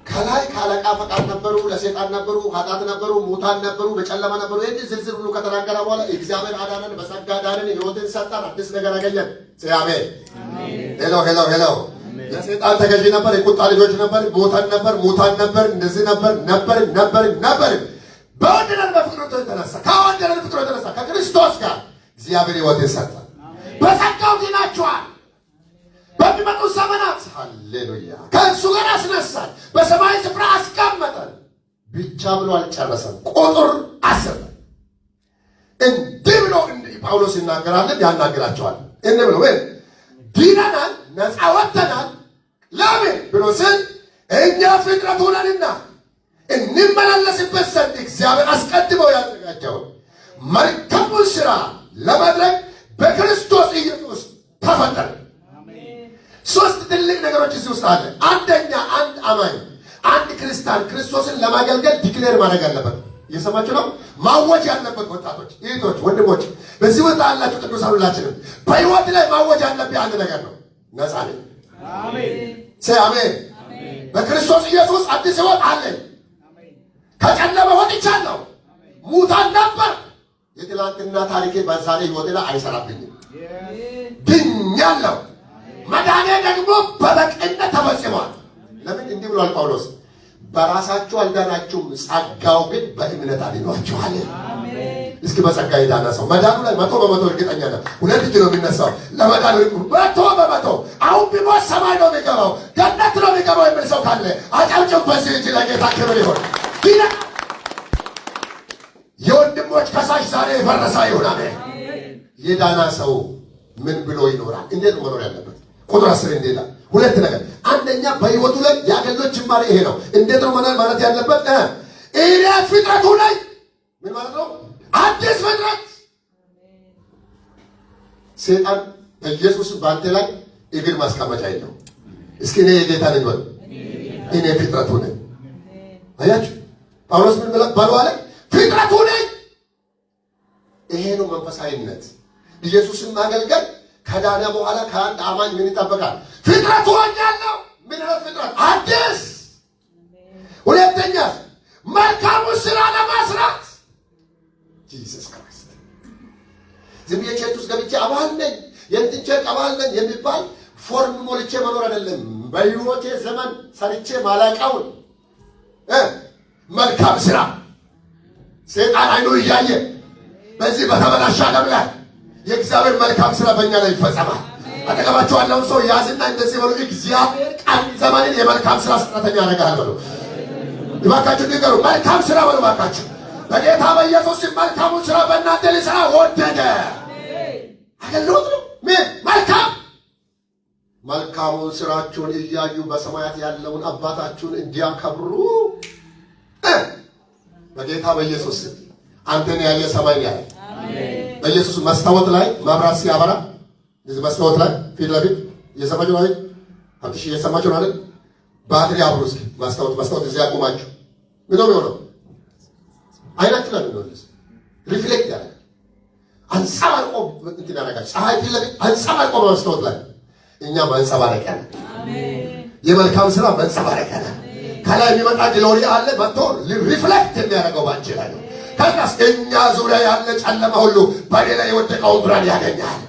Speaker 1: ከላይ ካለቃ ፈቃድ ነበሩ፣ ለሰይጣን ነበሩ፣ ኃጢአት ነበሩ፣ ሙታን ነበሩ፣ በጨለማ ነበሩ። ይሄ ዝርዝር ሁሉ ከተናገረ በኋላ እግዚአብሔር አዳነን፣ በጸጋ ዳነን፣ ሕይወትን ሰጠን፣ አዲስ ነገር አገኘን። አሜን። ሄሎ ሄሎ ሄሎ። ለሰይጣን ተገዢ ነበር፣ የቁጣ ልጆች ነበር፣ ሙታን ነበር፣ እንደዚህ ነበር። በወደደን በፍቅሩ የተነሳ ከወደደን ፍቅሩ የተነሳ ከክርስቶስ ጋር እግዚአብሔር ሕይወትን ሰጠን። በጸጋው ድናችኋል። በሚመጡ ዘመናት ሃሌሉያ ከእሱ ጋር አስነሳን፣ በሰማይ ስፍራ አስቀመጠን። ብቻ ብሎ አልጨረሰም። ቁጥር 10 እንዲህ ብሎ ጳውሎስ ይናገራልን ያናግራቸዋል። እንዲህ ብሎ ድነናል፣ ነፃ ወጥተናል። ለምን ብሎ ስል እኛ ፍጥረቱ ነንና እንመላለስበት ዘንድ እግዚአብሔር አስቀድመው ያዘጋጀውን መልካሙን ሥራ ለማድረግ በክርስቶስ ኢየሱስ ተፈጠረ። ሶስት ትልቅ ነገሮች እዚህ ውስጥ አለ። አንደኛ አንድ አማኝ አንድ ክርስቲያን ክርስቶስን ለማገልገል ዲክሌር ማድረግ አለበት። እየሰማችሁ ነው? ማወጅ ያለበት ወጣቶች፣ እህቶች፣ ወንድሞች በዚህ ወጣ ያላችሁ ቅዱሳን ሁላችንም በሕይወት ላይ ማወጅ ያለብህ አንድ ነገር ነው። ነፃ ነኝ። አሜን። አሜን። በክርስቶስ ኢየሱስ አዲስ ሕይወት አለኝ። ከጨለማ ወጥቻለሁ። ሙታን ነበር። የትላንትና ታሪኬ በዛሬ ሕይወቴ ላይ አይሰራብኝም። ድኛለሁ። መዳኔ ደግሞ በበቅነት ተፈጽሟል። ለምን እንዲህ ብሏል ጳውሎስ? በራሳችሁ አልዳናችሁም፣ ጸጋው ግን በእምነት አድኗችኋል። እስኪ በጸጋ የዳነ ሰው መዳኑ ላይ 100% እርግጠኛ ነው። ሁለት እጅ ነው የሚነሳው ለመዳኑ 100%። አሁን ቢሞት ሰማይ ነው የሚገባው፣ ገነት ነው የሚገባው የሚል ሰው ካለ አጨብጭቡ። በዚህ እጅ ለጌታ ክብር ይሁን። የወንድሞች ከሳሽ ዛሬ የፈረሰ ይሁን። አሜን። የዳና ሰው ምን ብሎ ይኖራል? እንዴት ነው መኖር ያለበት? ቁጥር 10 እንዴት ይላል? ሁለት ነገር። አንደኛ በህይወቱ ላይ የአገልግሎት ጅማሬ ይሄ ነው። እንዴት ነው መኖር ማለት ያለበት? እኔ ፍጥረቱ ላይ ምን ማለት ነው? አዲስ ፍጥረት። ሰይጣን በኢየሱስ ባንተ ላይ እግር ማስቀመጫ የለው። እስኪ እኔ የጌታ ነኝ በል። እኔ ፍጥረቱ ነኝ። አያችሁ ጳውሎስ ምን ባለው አለ? ፍጥረቱ ነኝ። ይሄ ነው መንፈሳዊነት። ኢየሱስን ማገልገል ከዳነ በኋላ ከአንድ አማኝ ምን ይጠበቃል? ፍጥረቱ ሆኛለሁ። ምን ነው ፍጥረት? አዲስ። ሁለተኛ መልካሙ ስራ ለመስራት ኢየሱስ ክርስቶስ ዝም ብዬ ቸርች ውስጥ ገብቼ አባል ነኝ የእንትን ቸርች አባል ነኝ የሚባል ፎርም ሞልቼ መኖር አይደለም። በሕይወቴ ዘመን ሰርቼ ማላውቀውን መልካም ስራ ሰይጣን አይኑ እያየ በዚህ በተበላሸ ዓለም ላይ የእግዚአብሔር መልካም ስራ በእኛ ላይ ይፈጸማል። አጠገባቸው ያለውን ሰው ያዝና እንደዚህ በሉ፣ እግዚአብሔር ቀን ዘመንን የመልካም ስራ ስጥረተኛ ያደርጋል በሉ። ይባካችሁ ንገሩ፣ መልካም ስራ በሉ ባካችሁ። በጌታ በኢየሱስ መልካሙን ስራ በእናንተ ሊሰራ ወደደ። አገልግሎት ነው። ምን መልካሙን ስራችሁን እያዩ በሰማያት ያለውን አባታችሁን እንዲያከብሩ በጌታ በኢየሱስ አንተን ያየ ሰማይ ያየ በኢየሱስ መስታወት ላይ መብራት ሲያበራ እዚህ መስታወት ላይ ፊት ለፊት እየሰማችሁ ነው አይደል? አትሽ እየሰማችሁ ነው አይደል? ባትሪ አብሮ እስኪ መስታወት እዚህ አቆማችሁ ምን ነው የሚሆነው? አይናችሁ ላይ ነው ሪፍሌክት ያደርጋል። አንጸባርቆ እንትን ያደርጋል። ፀሐይ ፊት ለፊት አንጸባርቆ መስታወት ላይ እኛ መንጸባረቂያ ነን። አሜን። የመልካም ስራ መንጸባረቂያ ነን። ከላይ የሚመጣ ግሎሪ አለ መጥቶ ሪፍሌክት የሚያደርገው ባንቺ ላይ ነው። ከዛስ እኛ ዙሪያ ያለ ጨለማ ሁሉ በኔ ላይ የወደቀውን ብርሃን ያገኛል።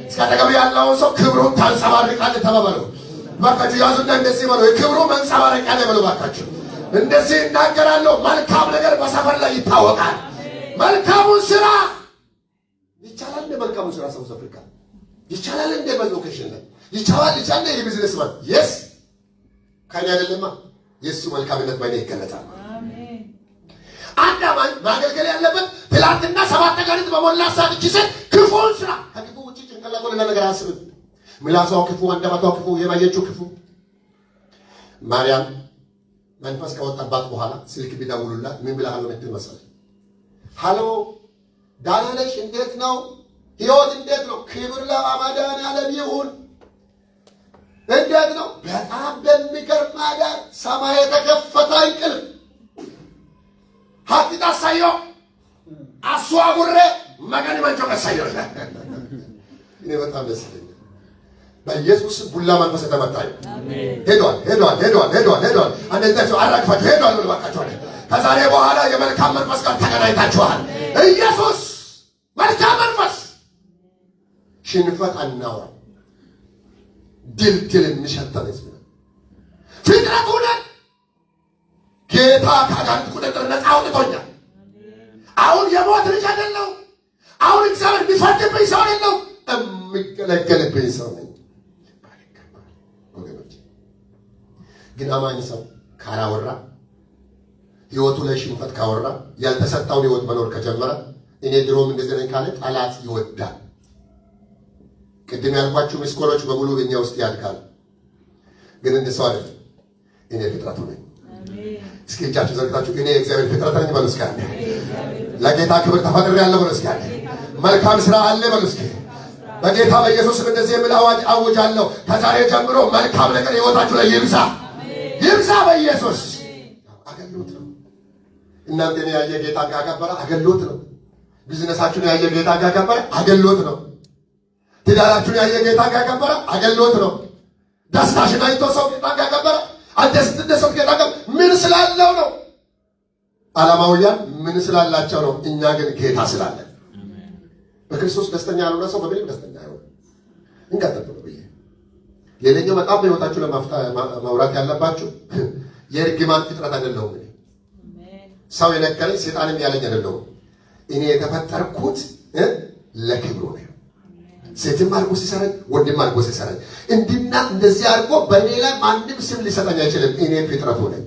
Speaker 1: እስከተገቢ ያለውን ሰው ክብሩን ታንጸባርቃለህ ተባባሉ። ባካችሁ ያዙና እንደዚህ በሉ፣ የክብሩ መንጸባረቂያ ነው በሉ ባካችሁ። እንደዚህ እናገራለሁ። መልካም ነገር በሰፈር ላይ ይታወቃል። መልካሙን ስራ ይቻላል። እንደ መልካሙን ስራ ሳውዝ አፍሪካ ይቻላል። እንደ በሎኬሽን ላይ ይቻላል። የቢዝነስ ማን የስ ከኛ አይደለማ የሱ መልካምነት ባይኔ ይገለጣል። አሜን። አንድ አማኝ ማገልገል ያለበት ትላንትና 7 ቀናት በሞላ ሰዓት ኪሰን ክፉን ስራ ከክፉ ውጪ ጭንቅላቱ ሌላ ነገር አያስብም። ምላሷ ክፉ፣ አንደበቷ ክፉ፣ የማየችው ክፉ። ማርያም መንፈስ ከወጣባት በኋላ ስልክ ቢደውሉላት ምን ብላ ሀሎ ምትል መሰለኝ? ሀሎ ደህና ነሽ? እንዴት ነው ህይወት? እንዴት ነው? ክብር ለመድኃኒዓለም ይሁን። እንዴት ነው? በጣም በሚገርም አዳር ሰማይ የተከፈተ እንቅልፍ ሀቲ ታሳዮ አስዋጉሬ መገን መንጮ ከሳዮ እኔ በጣም ደስ ይለኛል። በኢየሱስ ቡላ መንፈስ ተመታኝ። ሄዷል። አንደኛቸው አራግፋችሁ ሄዷል ብሎ ባካችሁ። ከዛሬ በኋላ የመልካም መንፈስ ጋር ተገናኝታችኋል። ኢየሱስ መልካም መንፈስ ሽንፈት አናወራ ድል የሚሸተን ህዝብ ነው። ፍጥረት ሆነን ጌታ ከአጋንንት ቁጥጥር ነፃ አውጥቶኛል። አሁን የሞት ልጅ አይደለሁ። አሁን እግዚአብሔር የሚፈርድብኝ ሰው አይደለሁ፣ የሚገለገልብኝ ሰው ነኝ። ግን አማኝ ሰው ካላወራ፣ ህይወቱ ላይ ሽንፈት ካወራ፣ ያልተሰጣውን ህይወት መኖር ከጀመረ እኔ ድሮም እንደዚህ ነኝ ካለ ጠላት ይወዳል። ቅድም ያልኳችሁ ምስኮሎች በሙሉ በእኛ ውስጥ ያድጋሉ። ግን እንደሰው አይደለም። እኔ ፍጥረቱ ነኝ። እስኪ እጃችሁ ዘርግታችሁ እኔ የእግዚአብሔር ፍጥረት ነኝ በሉ እስኪ። ለጌታ ክብር ተፈጥሬያለሁ በሉ እስኪ። መልካም ስራ አለ በሉ እስኪ። በጌታ በኢየሱስ ስም እንደዚህ የሚል አዋጅ አውጃለሁ። ከዛሬ ጀምሮ መልካም ነገር ህይወታችሁ ላይ ይብዛ በኢየሱስ። አገልግሎት ነው። እናንተን ያየ ጌታ ካከበረ አገልግሎት ነው። ቢዝነሳችሁን ያየ ጌታ ካከበረ አገልግሎት ነው። ትዳራችሁን ያየ ጌታ ካከበረ አገልግሎት ነው። ደስታሽን አይቶ ሰው ጌታ ካከበረ አንተ ስትደሰት ጌታ ምን ስላለው ነው? ዓለማውያን ምን ስላላቸው ነው? እኛ ግን ጌታ ስላለን። በክርስቶስ ደስተኛ ያልሆነ ሰው በምንም ደስተኛ አይሆንም። እንጋጠጥሉ ብዬ ሌላኛው በጣም በህይወታችሁ ለማውራት ያለባችሁ የእርግማን ፍጥረት አይደለሁም እኔ። ሰው የነገረኝ ሰይጣንም ያለኝ አይደለሁም። እኔ የተፈጠርኩት ለክብሩ ነው። ሴትም አድርጎ ሲሰራኝ ወንድም አድርጎ ሲሰራኝ እንዲና እንደዚህ አድርጎ በእኔ ላይ ማንም ስም ሊሰጠኝ አይችልም። እኔ ፍጥረቱ ነኝ።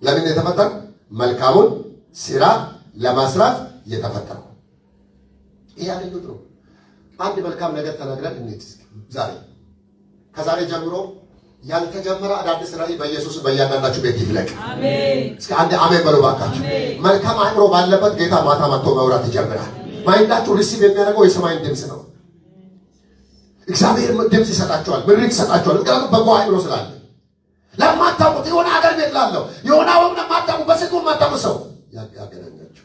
Speaker 1: ለምን የተፈጠርኩ? መልካሙን ስራ ለማስራት የተፈጠርኩ። ይሄ አለኝ ነው። አንድ መልካም ነገር ተናግረን እንሂድ ዛሬ። ከዛሬ ጀምሮ ያልተጀመረ አዳዲስ ራዕይ በኢየሱስ በእያንዳንዳችሁ ቤት ይፍለቅ። አሜን። እስኪ አንድ አሜን በሉ ባካችሁ። መልካም አእምሮ ባለበት ጌታ ማታ መጥቶ መውራት ይጀምራል። ማይንዳችሁ ሪሲቭ የሚያደርገው የሰማይን ድምፅ ነው። እግዚአብሔር ድምፅ ይሰጣቸዋል፣ ምሪት ይሰጣቸዋል። ምክንያቱም በጎ አእምሮ ስላለ። ለማታውቁት የሆነ ሀገር ቤት ላለው የሆነ አወም ለማታውቁ በስልኩ የማታውቁ ሰው ያገናኛችሁ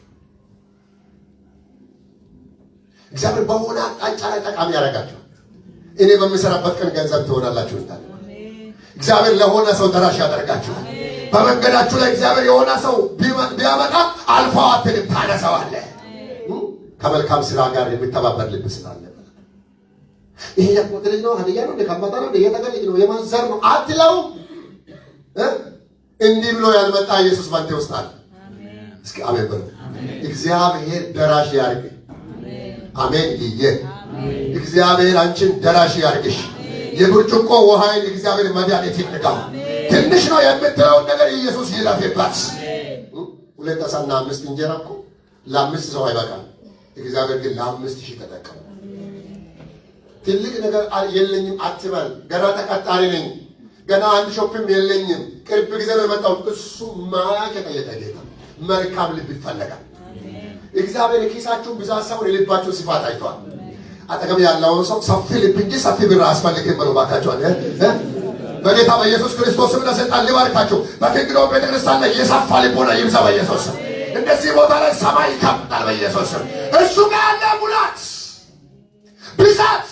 Speaker 1: እግዚአብሔር በሆነ አቅጣጫ ላይ ጠቃሚ ያደርጋችኋል። እኔ በምሰራበት ቀን ገንዘብ ትሆናላችሁ እንዳለ እግዚአብሔር ለሆነ ሰው ደራሽ ያደርጋችኋል። በመንገዳችሁ ላይ እግዚአብሔር የሆነ ሰው ቢያመጣ አልፋው አትልም፣ ታነሳዋለህ። ከመልካም ስራ ጋር የሚተባበር ልብ ስላለ ይሄ ያቆት ልጅ ነው፣ ሀዲያ ነው፣ ከማታ ነው፣ የተገለጅ ነው፣ የማንዘር ነው አትለው። እንዲህ ብሎ ያልመጣ ኢየሱስ ባንተ ውስጥ አለ። እስኪ አሜን በሉ። እግዚአብሔር ደራሽ ያርግ። አሜን ይየ እግዚአብሔር አንቺን ደራሽ ያርግሽ። የብርጭቆ ውሃይን እግዚአብሔር መድኃኒት ይንጋው። ትንሽ ነው የምትለውን ነገር ኢየሱስ ይለፍበት። 2 ዓሳና 5 እንጀራ እኮ ለ5 ሰው አይበቃም። እግዚአብሔር ግን ለ5000 ተጠቀመ። ትልቅ ነገር የለኝም አትበል። ገና ተቀጣሪ ነኝ፣ ገና አንድ ሾፕም የለኝም፣ ቅርብ ጊዜ ነው የመጣሁት። እሱ ማያቅ የጠየቀ ጌታ። መልካም ልብ ይፈለጋል። እግዚአብሔር የኪሳችሁን ብዛት ሳይሆን የልባችሁን ስፋት አይቷል። አጠገብ ያለውን ሰው ሰፊ ልብ እንጂ ሰፊ ብር አያስፈልግም ብሎ ባካችኋል። በጌታ በኢየሱስ ክርስቶስ ስም ለሰይጣን ሊባርካችሁ። በኪንግዶም ቤተክርስቲያን ላይ የሰፋ ልቦና ይብዛ በኢየሱስ ስም። እንደዚህ ቦታ ላይ ሰማይ ይከፍታል በኢየሱስ ስም። እሱ ጋር ያለ ሙላት ብዛት።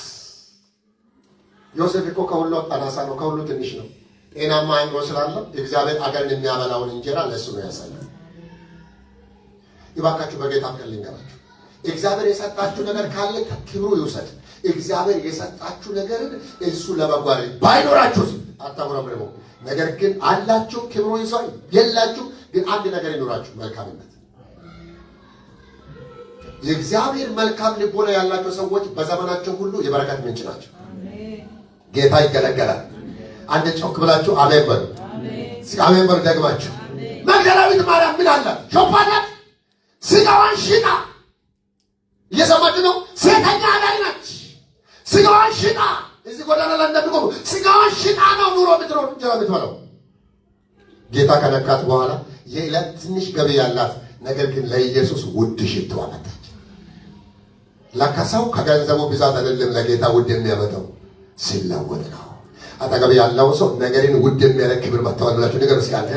Speaker 1: ዮሴፍ እኮ ከሁሉ አናሳ ነው፣ ከሁሉ ትንሽ ነው። ጤናማ አእምሮ ስላለው እግዚአብሔር አገርን የሚያበላውን እንጀራ ለእሱ ነው ያሳያል። ይባካችሁ በጌታ ፍቅር ልንገራችሁ፣ እግዚአብሔር የሰጣችሁ ነገር ካለ ክብሩ ይውሰድ። እግዚአብሔር የሰጣችሁ ነገርን እሱ ለመጓር ባይኖራችሁ አታጉረምርሙ። ነገር ግን አላችሁ፣ ክብሩ ይውሰድ። የላችሁ ግን አንድ ነገር ይኖራችሁ፣ መልካምነት። የእግዚአብሔር መልካም ልቦና ያላቸው ሰዎች በዘመናቸው ሁሉ የበረከት ምንጭ ናቸው። ጌታ ይገለገላል። አንድ ጮክ ብላችሁ አሜን በሉ። አሜን በሉ ደግማችሁ። መግደላዊት ማርያም ምን አላት? ሾፓላት ስጋዋን ሽጣ። እየሰማችሁ ነው? ሴተኛ አዳሪ ናች። ስጋዋን ሽጣ እዚህ ጎዳና ላይ እንደሚቆሙ ስጋዋን ሽጣ ነው ኑሮ ምትኖር እንጀራ የምትበላው። ጌታ ከነካት በኋላ የዕለት ትንሽ ገቢ ያላት ነገር ግን ለኢየሱስ ውድ ሽቶ አመጣች። ለካ ሰው ከገንዘቡ ብዛት አይደለም ለጌታ ውድ የሚያመጣው ሲለወጥ ነው። አጠገብ ያለው ሰው ነገርን ውድ የሚያደርግ ክብር መጥተዋል ብላችሁ ንገሩ። እስኪ አንተ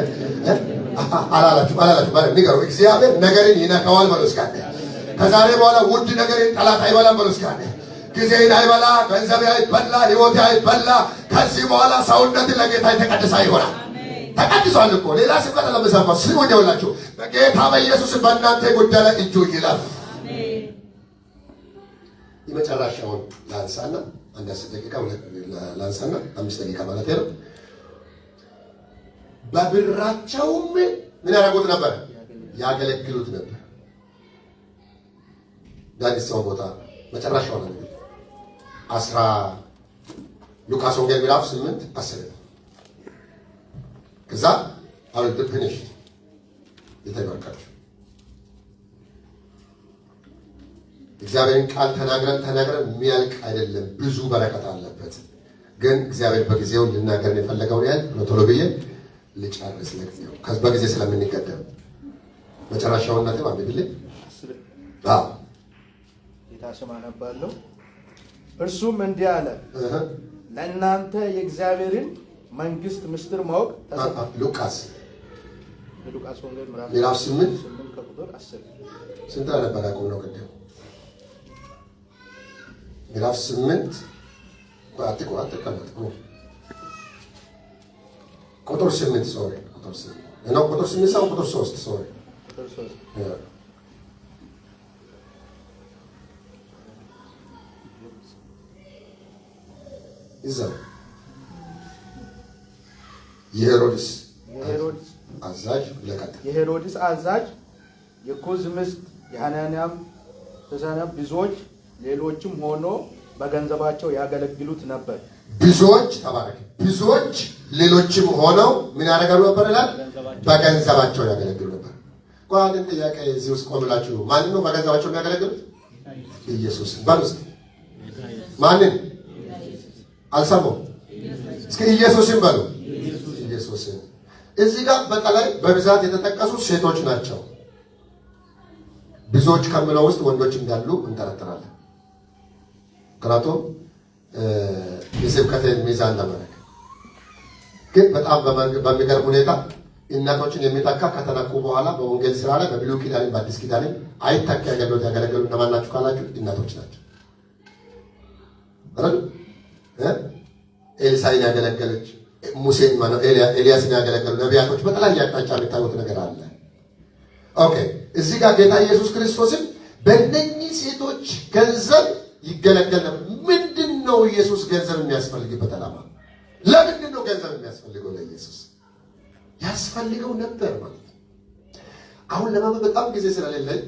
Speaker 1: አላላችሁ ማለት ንገሩ። እግዚአብሔር ነገርን ይነካዋል በሉ እስኪ አንተ። ከዛሬ በኋላ ውድ ነገርን ጠላት አይበላም በሉ እስኪ አንተ። ጊዜን አይበላ፣ ገንዘብ አይበላ፣ ህይወት አይበላ። ከዚህ በኋላ ሰውነት ለጌታ የተቀደሰ ይሆናል። ተቀድሷል እኮ ሌላ ስፍራ ለመሳፋ ስሙ ደውላችሁ በጌታ በኢየሱስ በእናንተ ጉዳይ ላይ እጁ ይለፍ። የመጨረሻውን ላንሳና አንድ 10 ደቂቃ ላንሳና 5 ደቂቃ ማለት ነው። በብራቸውም ምን ያደርጉት ነበር? ያገለግሉት ነበር። ዳንስ ሰው ቦታ መጨረሻው ነው 10 ሉቃስ ወንጌል ምዕራፍ 8:10 ከዛ አሁን ድፍንሽ ይተባርካችሁ። እግዚአብሔርን ቃል ተናግረን የሚያልቅ አይደለም፣ ብዙ በረከት አለበት። ግን እግዚአብሔር በጊዜው ልናገርን የፈለገውን ያህል ቶሎ ብዬ ልጨርስ። ለጊዜው ከዚህ በጊዜ ስለምንቀደም መጨረሻውን ነጥብ አንብብልኝ።
Speaker 3: ጌታ ስም አነባለሁ። እርሱም እንዲህ አለ፣ ለእናንተ የእግዚአብሔርን መንግስት ምስጢር ማወቅ
Speaker 1: ሉቃስ
Speaker 3: ወንጌል
Speaker 1: ምዕራፍ 8
Speaker 3: ከቁጥር 10
Speaker 1: ስንት ነበር ያቆምነው ቅድም? ምዕራፍ 8 ቁጥር 8 ሶሪ ቁጥር 8 ነው። ቁጥር 8 ሳይሆን ቁጥር 3 ሶሪ
Speaker 3: ቁጥር 3
Speaker 1: ይዘው የሄሮድስ አዛዥ ለቀጠ
Speaker 3: የሄሮድስ አዛዥ የኩዝ ሚስት የሐናንያም ብዙዎች ሌሎችም ሆኖ በገንዘባቸው ያገለግሉት ነበር።
Speaker 1: ብዙዎች ተባረክ። ብዙዎች ሌሎችም ሆነው ምን ያደርጋሉ ነበር ይላል? በገንዘባቸው ያገለግሉ ነበር። ቋንቋ ጥያቄ እዚህ ውስጥ ቆምላችሁ ማንን ነው በገንዘባቸው የሚያገለግሉት? ኢየሱስ ባሉስ ማንን አልሰማው? እስኪ ኢየሱስን በሉ። ኢየሱስን እዚህ ጋር በተለይ በብዛት የተጠቀሱ ሴቶች ናቸው። ብዙዎች ከምለው ውስጥ ወንዶች እንዳሉ እንጠረጥራለን። ምክንያቱም የስብከትን ሚዛን ለማድረግ ግን በጣም በሚገርም ሁኔታ እናቶችን የሚተካ ከተነኩ በኋላ በወንጌል ስራ ላይ በብሉይ ኪዳን በአዲስ ኪዳን አይተካ አገልግሎት ያገለገሉ እነማን ናቸው ካላችሁ እናቶች ናቸው። አይደል? ኤልሳዕን ያገለገለች ሙሴን ማለት ኤልያስን ያገለገሉ ነቢያቶች በተለያየ አቅጣጫ የሚታዩት ነገር አለ። ኦኬ እዚህ ጋር ጌታ ኢየሱስ ክርስቶስን በእነኚህ ሴቶች ገንዘብ ይገለገል ነበር። ምንድነው ኢየሱስ ገንዘብ የሚያስፈልግበት ዓላማ? ለምንድን ነው ገንዘብ የሚያስፈልገው? ለኢየሱስ ያስፈልገው ነበር ማለት ነው። አሁን ለማመን በጣም ጊዜ ስለሌለኝ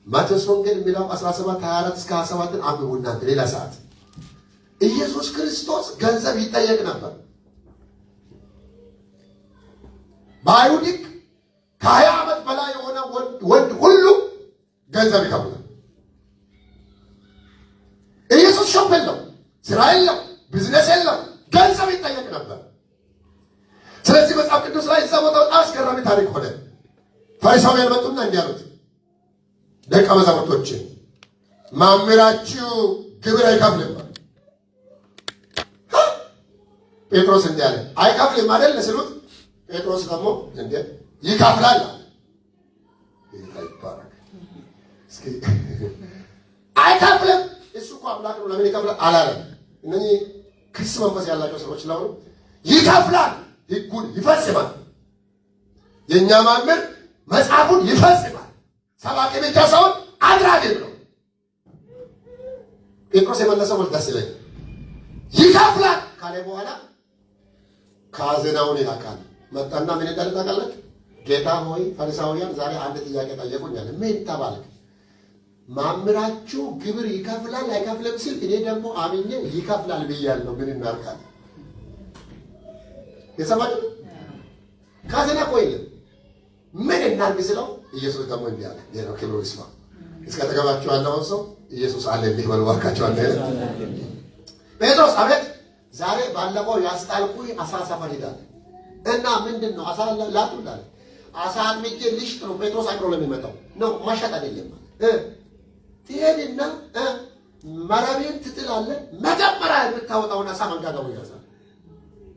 Speaker 1: ማቴዎስ ወንጌል የሚለው 17:24 እስከ 27 አንብቡና ሌላ ሰዓት ኢየሱስ ክርስቶስ ገንዘብ ይጠየቅ ነበር። በአይሁድ ሕግ ከ20 ዓመት በላይ የሆነ ወንድ ሁሉ ገንዘብ ይከፍላል። ኢየሱስ ሾፕ የለው፣ ስራ የለው፣ ቢዝነስ የለው፣ ገንዘብ ይጠየቅ ነበር። ስለዚህ መጽሐፍ ቅዱስ ላይ እዛ ቦታ በጣም አስገራሚ ታሪክ ሆነ። ፈሪሳውያን መጡና እንዲህ አሉት ደቀ መዛሙርቶችን መምህራችሁ ግብር አይከፍልም። ጴጥሮስ እንዲህ አለ አይከፍልም አይደል ሲሉት ጴጥሮስ ደግሞ እንዴ ይከፍላል አለ። ይባረክ። እስኪ አይከፍልም እሱ እኮ አምላክ ነው ለምን ይከፍላል አላለም። እነኚህ ክስ መንፈስ ያላቸው ሰዎች ስለሆኑ ይከፍላል፣ ሕጉን ይፈጽማል። የእኛ መምህር መጽሐፉን ይፈጽማል። ሰባኪ ብቻ ሳይሆን አድራጊም ነው። ጴጥሮስ የመለሰው መልስ ደስ ይለኛል። ይከፍላል ካለ በኋላ ካዝናውን ያውቃል። መጣና ምን እንዳለ ታውቃላችሁ? ጌታ ሆይ ፈሪሳውያን ዛሬ አንድ ጥያቄ ጠየቁኛል። ምን ተባልክ? መምህራችሁ ግብር ይከፍላል አይከፍልም ሲል እኔ ደግሞ አምኜ ይከፍላል ብያለሁ። ምን እናርካል? የሰማችሁ ካዝና እኮ የለም። ምን እናርግ ስለው ኢየሱስ ደግሞ እንዲህ አለ። ሌላው ክብሩ ይስማ። እስከ ተገባችሁ ያለውን ሰው ኢየሱስ አለ እንዲህ በሉ ባካችሁ አለ። ጴጥሮስ አቤት ዛሬ ባለፈው ያስጣልኩኝ አሳ ሰፈር ሄዳለሁ እና ምንድን ነው አሳ ላጡ እንዳለ አሳ አጥምጄ ልሽጥ ነው። ጴጥሮስ አይሮ ለሚመጣው ነው ማሸጥ አይደለም። ትሄድና መረቤን ትጥላለህ። መጀመሪያ የምታወጣውን አሳ መንጋጋው ያዛል።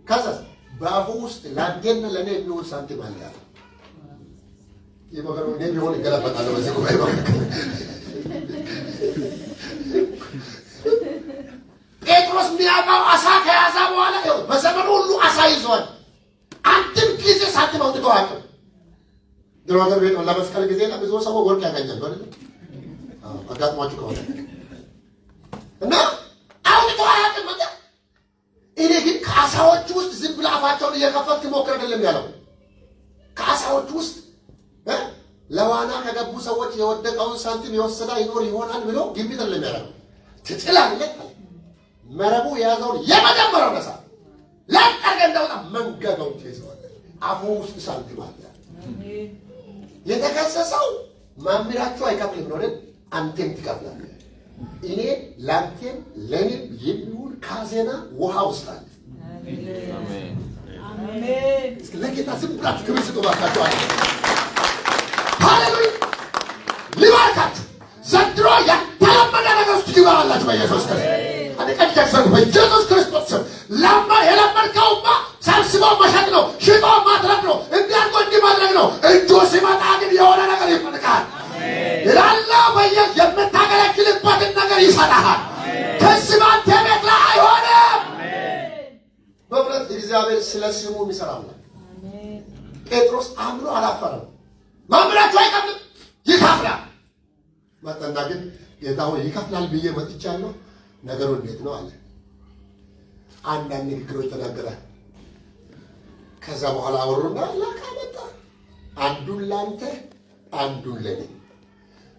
Speaker 1: ከዛስ በአፉ ውስጥ ላንቴና ለኔ የሚውል ሳንቲም አለ ያለ ይበገሩ እኔ ቢሆን ይገለበጣለሁ በዚህ ጉባኤ ጴጥሮስ የሚያውቀው አሳ ከያዛ በኋላ ይኸው በዘመኑ ሁሉ አሳ ይዟል። አንድም ጊዜ ሳንቲም አውጥቶ አያውቅም። ድሮ ሀገር ቤት ለመስቀል ጊዜ ላይ ብዙ ሰው ወርቅ ያገኛል አይደል? አጋጥሟችሁ ከሆነ እና አውጥቶ አያውቅም። እኔ ግን ከአሳዎች ውስጥ ዝም ብለህ አፋቸውን እየከፈትክ ሞክር አይደለም ያለው። ከአሳዎች ውስጥ ለዋና ከገቡ ሰዎች የወደቀውን ሳንቲም የወሰዳ ይኖር ይሆናል ብሎ ግምት አይደለም ያለው። ትጥላለህ መረቡ የያዘውን የመጀመሪያው ነሳ ለቀርገ እንደወጣ መንገጋው ትይዘዋለህ። አፉ ውስጥ ሳንቲም አለ። የተከሰሰው መምህራችሁ አይከፍልም ነው አይደል? አንተም ትከፍላለህ። እኔ ላንተም ለኔም የሚውል ካዝና ውሃ ውስጥ አለ። አሜን አሜን። እስኪ ለጌታ ዝም ብላችሁ ክብር ስጡ ባካችሁ። ሃሌሉያ ሊባርካችሁ። ዘንድሮ ያልተለመደ ነገር ውስጥ ትገባላችሁ በኢየሱስ ክርስቶስ። አንቀጥቅሰን በኢየሱስ ክርስቶስ ስም የለመድከውማ ሰብስበው መሸጥ ነው፣ ሽጦ ማድረግ ነው፣ እንዲያርጎ እንዲህ ማድረግ ነው። እጁ ሲመጣ ግን የሆነ ነገር ይፈልጋል። ይላላ በየት የምታገለግልበትን ነገር ይሰጣሃል። ክስ ባንተ ቤት ላይ አይሆንም። በእውነት እግዚአብሔር ስለ ስሙ ይሰራል። ጴጥሮስ አምኖ አላፈረም። መምህራችሁ አይከፍልም ይከፍላል። መጠና ግን ጌታ ሆይ ይከፍላል ብዬ መጥቻለሁ፣ ነገሩ እንዴት ነው አለ። አንዳንድ ንግግሮች ተናገረ። ከዛ በኋላ አወሩና ላካ መጣ። አንዱን ላንተ አንዱን ለኔ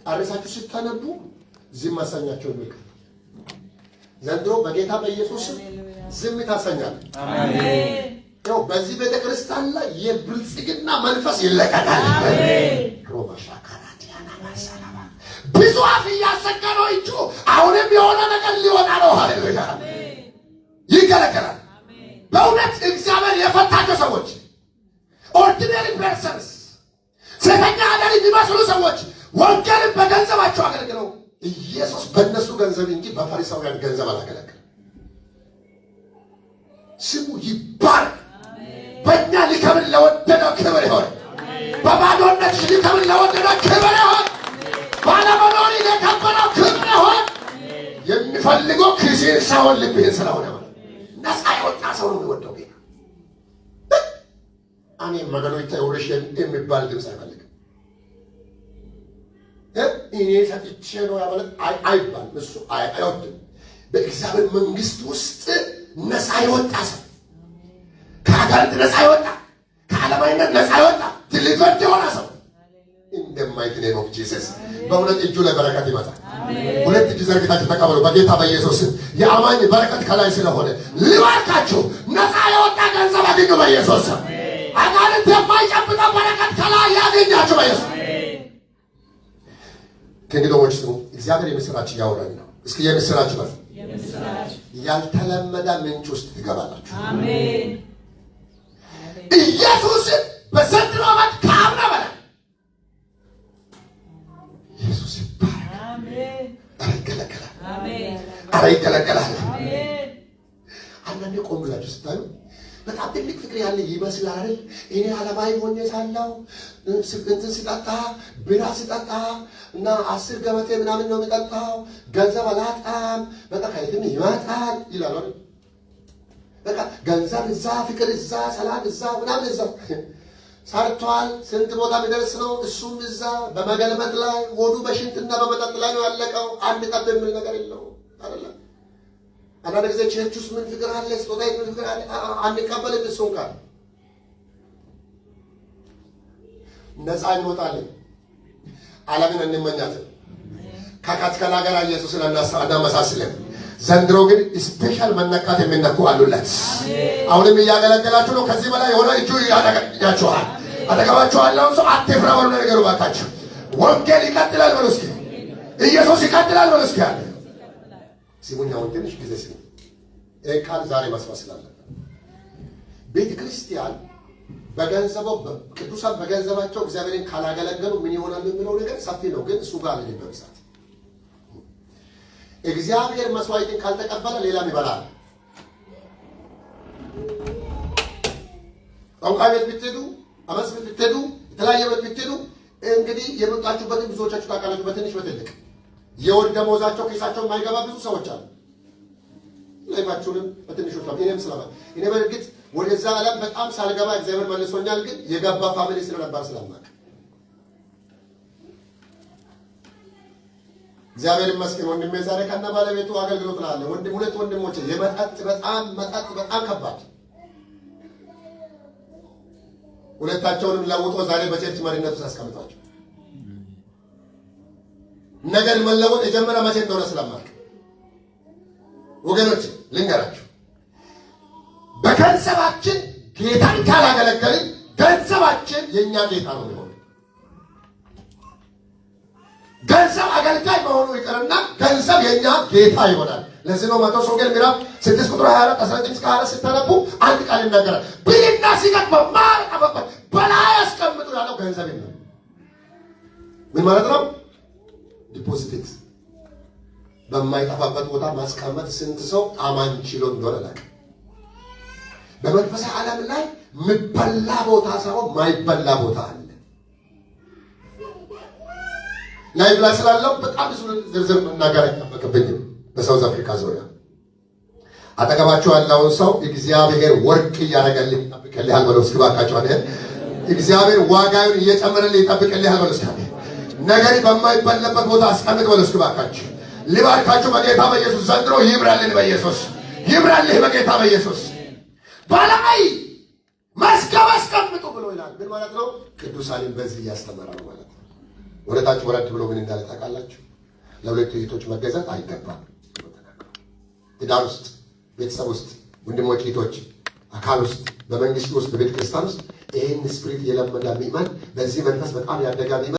Speaker 1: አረሳችሁ ስታነቡ ዝም አሰኛቸው ልክ ዘንድሮ በጌታ በኢየሱስ ዝም ታሰኛል። አሜን። ያው በዚህ ቤተክርስቲያን ላይ የብልጽግና መንፈስ ይለቀቃል። አሜን። ሮማሻ ካራቲያና ማሰላማ ብዙ አፍ እያሰገነው እንጂ አሁንም የሆነ ነገር ሊወጣ ነው። ሃሌሉያ። ይከለከላል። በእውነት እግዚአብሔር የፈታቸው ሰዎች ኦርዲናሪ ፐርሰንስ ሴተኛ አዳሪ የሚመስሉ ሰዎች ወንጌልን በገንዘባቸው አገልግለው ኢየሱስ በእነሱ ገንዘብ እንጂ በፈሪሳውያን ገንዘብ አላገለገለም። ስሙ ይባረክ። በእኛ ሊከብር ለወደደው ክብር ይሆን። በባዶነትሽ ሊከብር ለወደደው ክብር ይሆን። ባለመኖሪ ለከበረው ክብር ይሆን። የሚፈልገው ኪስህን ሳይሆን ልብህን ስለሆነ ነፃ የወጣ ሰው ነው የሚወደው ጌታ። እኔ መገኖች ተውርሽ የሚባል ድምፅ አይፈልግም። እኔ ሰጥቼ ነው ያበለት አይባልም። እሱ አይወድም። በእግዚአብሔር መንግስት ውስጥ ነፃ የወጣ ሰው፣ ከአጋንንት ነፃ የወጣ፣ ከዓለማዊነት ነፃ የወጣ ትልቅት የሆነ ሰው እንደማይት ኔም ኦፍ ጂሰስ በሁለት እጁ ላይ በረከት ይመጣል። ሁለት እጅ ዘርግታችሁ ተቀበሉ በጌታ በኢየሱስ። የአማኝ በረከት ከላይ ስለሆነ ልባርካችሁ። ነፃ የወጣ ገንዘብ አግኙ በኢየሱስ። አጋንንት የማይጨብጠው በረከት ከላይ ያገኛችሁ በኢየሱስ። ከእንግዶች ስሙ። እግዚአብሔር የምስራች እያወራኝ ነው። እስኪ የምስራች በል። ያልተለመደ ምንጭ ውስጥ ትገባላችሁ። አሜን። ኢየሱስ በዘንድሮ ዓመት ከአምና በላይ ኢየሱስ ይባረክ። አሜን። አይከለከላል። አሜን። አይከለከላል። አሜን። አንዳንዴ ቆም ብላችሁ ስታዩ በጣም ትልቅ ፍቅር ያለ ይመስላል አይደል? እኔ ዓለማዊ ሆኜ ሳለሁ እንትን ሲጠጣ ቢራ ሲጠጣ እና 10 ገበቴ ምናምን ነው የሚጠጣው፣ ገንዘብ አላጣም፣ በቃ ከየትም ይመጣል ይላል አይደል? በቃ ገንዘብ እዛ፣ ፍቅር እዛ፣ ሰላም እዛ፣ ምናምን እዛ ሰርቷል። ስንት ቦታ የሚደርስ ነው እሱም እዛ በመገልበጥ ላይ ሆዱ በሽንትና በመጠጥ ላይ ነው ያለቀው። አንድ ጠብ የሚል ነገር የለው አይደለም? አንዳንድ ጊዜ ቸርች ውስጥ ምን ፍቅር አለ፣ ስጦታ ምን ፍቅር አለ፣ አንቀበልም። እሱን ቃል ነፃ እንወጣለን። ዓለምን እንመኛለን። ከካትከላ ጋር ኢየሱስን እናመሳስለን። ዘንድሮ ግን ስፔሻል መነካት የሚነኩ አሉለት። አሁንም እያገለገላችሁ ነው። ከዚህ በላይ የሆነ እጁ ያገኛችኋል። አጠገባችሁ ያለውን ሰው አትፍራ በሉ ነገሩ ባካችሁ። ወንጌል ይቀጥላል በሉ እስኪ። ኢየሱስ ይቀጥላል በሉ እስኪ። ያለ ሲሙኛውን ትንሽ ጊዜ ሲሙ ቃል ዛሬ መስማት ስላለበት ቤተ ክርስቲያን በገንዘባው ቅዱሳን በገንዘባቸው እግዚአብሔርን ካላገለገሉ ምን ይሆናል የሚለው ነገር ሰፊ ነው። ግን እሱ ጋር ነው በብዛት እግዚአብሔር መስዋዕትን ካልተቀበለ ሌላም ይበላል። ጠንቋይ ቤት ብትሄዱ፣ አመስ ቤት ብትሄዱ፣ የተለያየ ቤት ብትሄዱ እንግዲህ የመጣችሁበትን ብዙዎቻችሁ ታውቃላችሁ። በትንሽ በትልቅ የወር ደመወዛቸው ኪሳቸው የማይገባ ብዙ ሰዎች አሉ። ላይፋችሁንም በትንሹ እኔም ስለማ እኔ በእርግጥ ወደዛ ዓለም በጣም ሳልገባ እግዚአብሔር መልሶኛል። ግን የገባ ፋሚሊ ስለነበር ስለማውቅ እግዚአብሔር ይመስገን። ወንድሜ ዛሬ ከነ ባለቤቱ አገልግሎት ላይ አለ። ሁለት ወንድሞቼ የመጠጥ በጣም ከባድ ሁለታቸውንም ለውጦ ዛሬ በቸርች መሪነት ውስጥ አስቀምጧቸው። ነገር መለወጥ የጀመረ መቼ እንደሆነ ስለማውቅ ወገኖች ልንገራችሁ፣ በገንዘባችን ጌታን ካላገለገልን ገንዘባችን የኛ ጌታ ነው የሚሆነው። ገንዘብ አገልጋይ መሆኑ ይቀርና ገንዘብ የኛ ጌታ ይሆናል። ለዚህ ነው ማቴዎስ ወንጌል ምዕራፍ 6 ቁጥር 24 19-20 ስታነቡ አንድ ቃል ይናገራል። ብልና ሲቀጥ በማር አበበት በላይ ያስቀምጡ ያለው ገንዘብ ነው። ምን ማለት ነው? ዲፖዚት በማይጠፋበት ቦታ ማስቀመጥ። ስንት ሰው አማኝ ችሎ እንደሆነ ላቅ በመንፈሳዊ ዓለም ላይ ምበላ ቦታ ሳይሆን ማይበላ ቦታ አለ። ላይቭ ላይ ስላለው በጣም ብዙ ዝርዝር መናገር አይጠበቅብኝም። በሳውዝ አፍሪካ ዙሪያ አጠገባችሁ ያለውን ሰው እግዚአብሔር ወርቅ እያደረገልህ ይጠብቅልሃል በለው እስኪ ባካችሁ። እግዚአብሔር ዋጋውን እየጨመረልህ ይጠብቅልሃል በለው እስኪ። ነገር በማይበላበት ቦታ አስቀምጥ በለው እስኪ ባካችሁ። ሊባርካችሁ በጌታ በኢየሱስ። ዘንድሮ ይብራልን በኢየሱስ። ይብራልህ በጌታ በኢየሱስ። በላይ መዝገብ አስቀምጡ ብሎ ይላል። ምን ማለት ነው? ቅዱሳንን በዚህ እያስተማረ ነው ማለት ነው። ወደታች ወረድ ብሎ ምን እንዳለ ታውቃላችሁ? ለሁለቱ እህቶች መገዛት አይገባም። ትዳር ውስጥ፣ ቤተሰብ ውስጥ፣ ወንድሞች እህቶች፣ አካል ውስጥ፣ በመንግስት ውስጥ፣ በቤተ ክርስቲያን ውስጥ ይህን ስፕሪት የለመደ ምእመን፣ በዚህ መንፈስ በጣም ያደገ ምእመን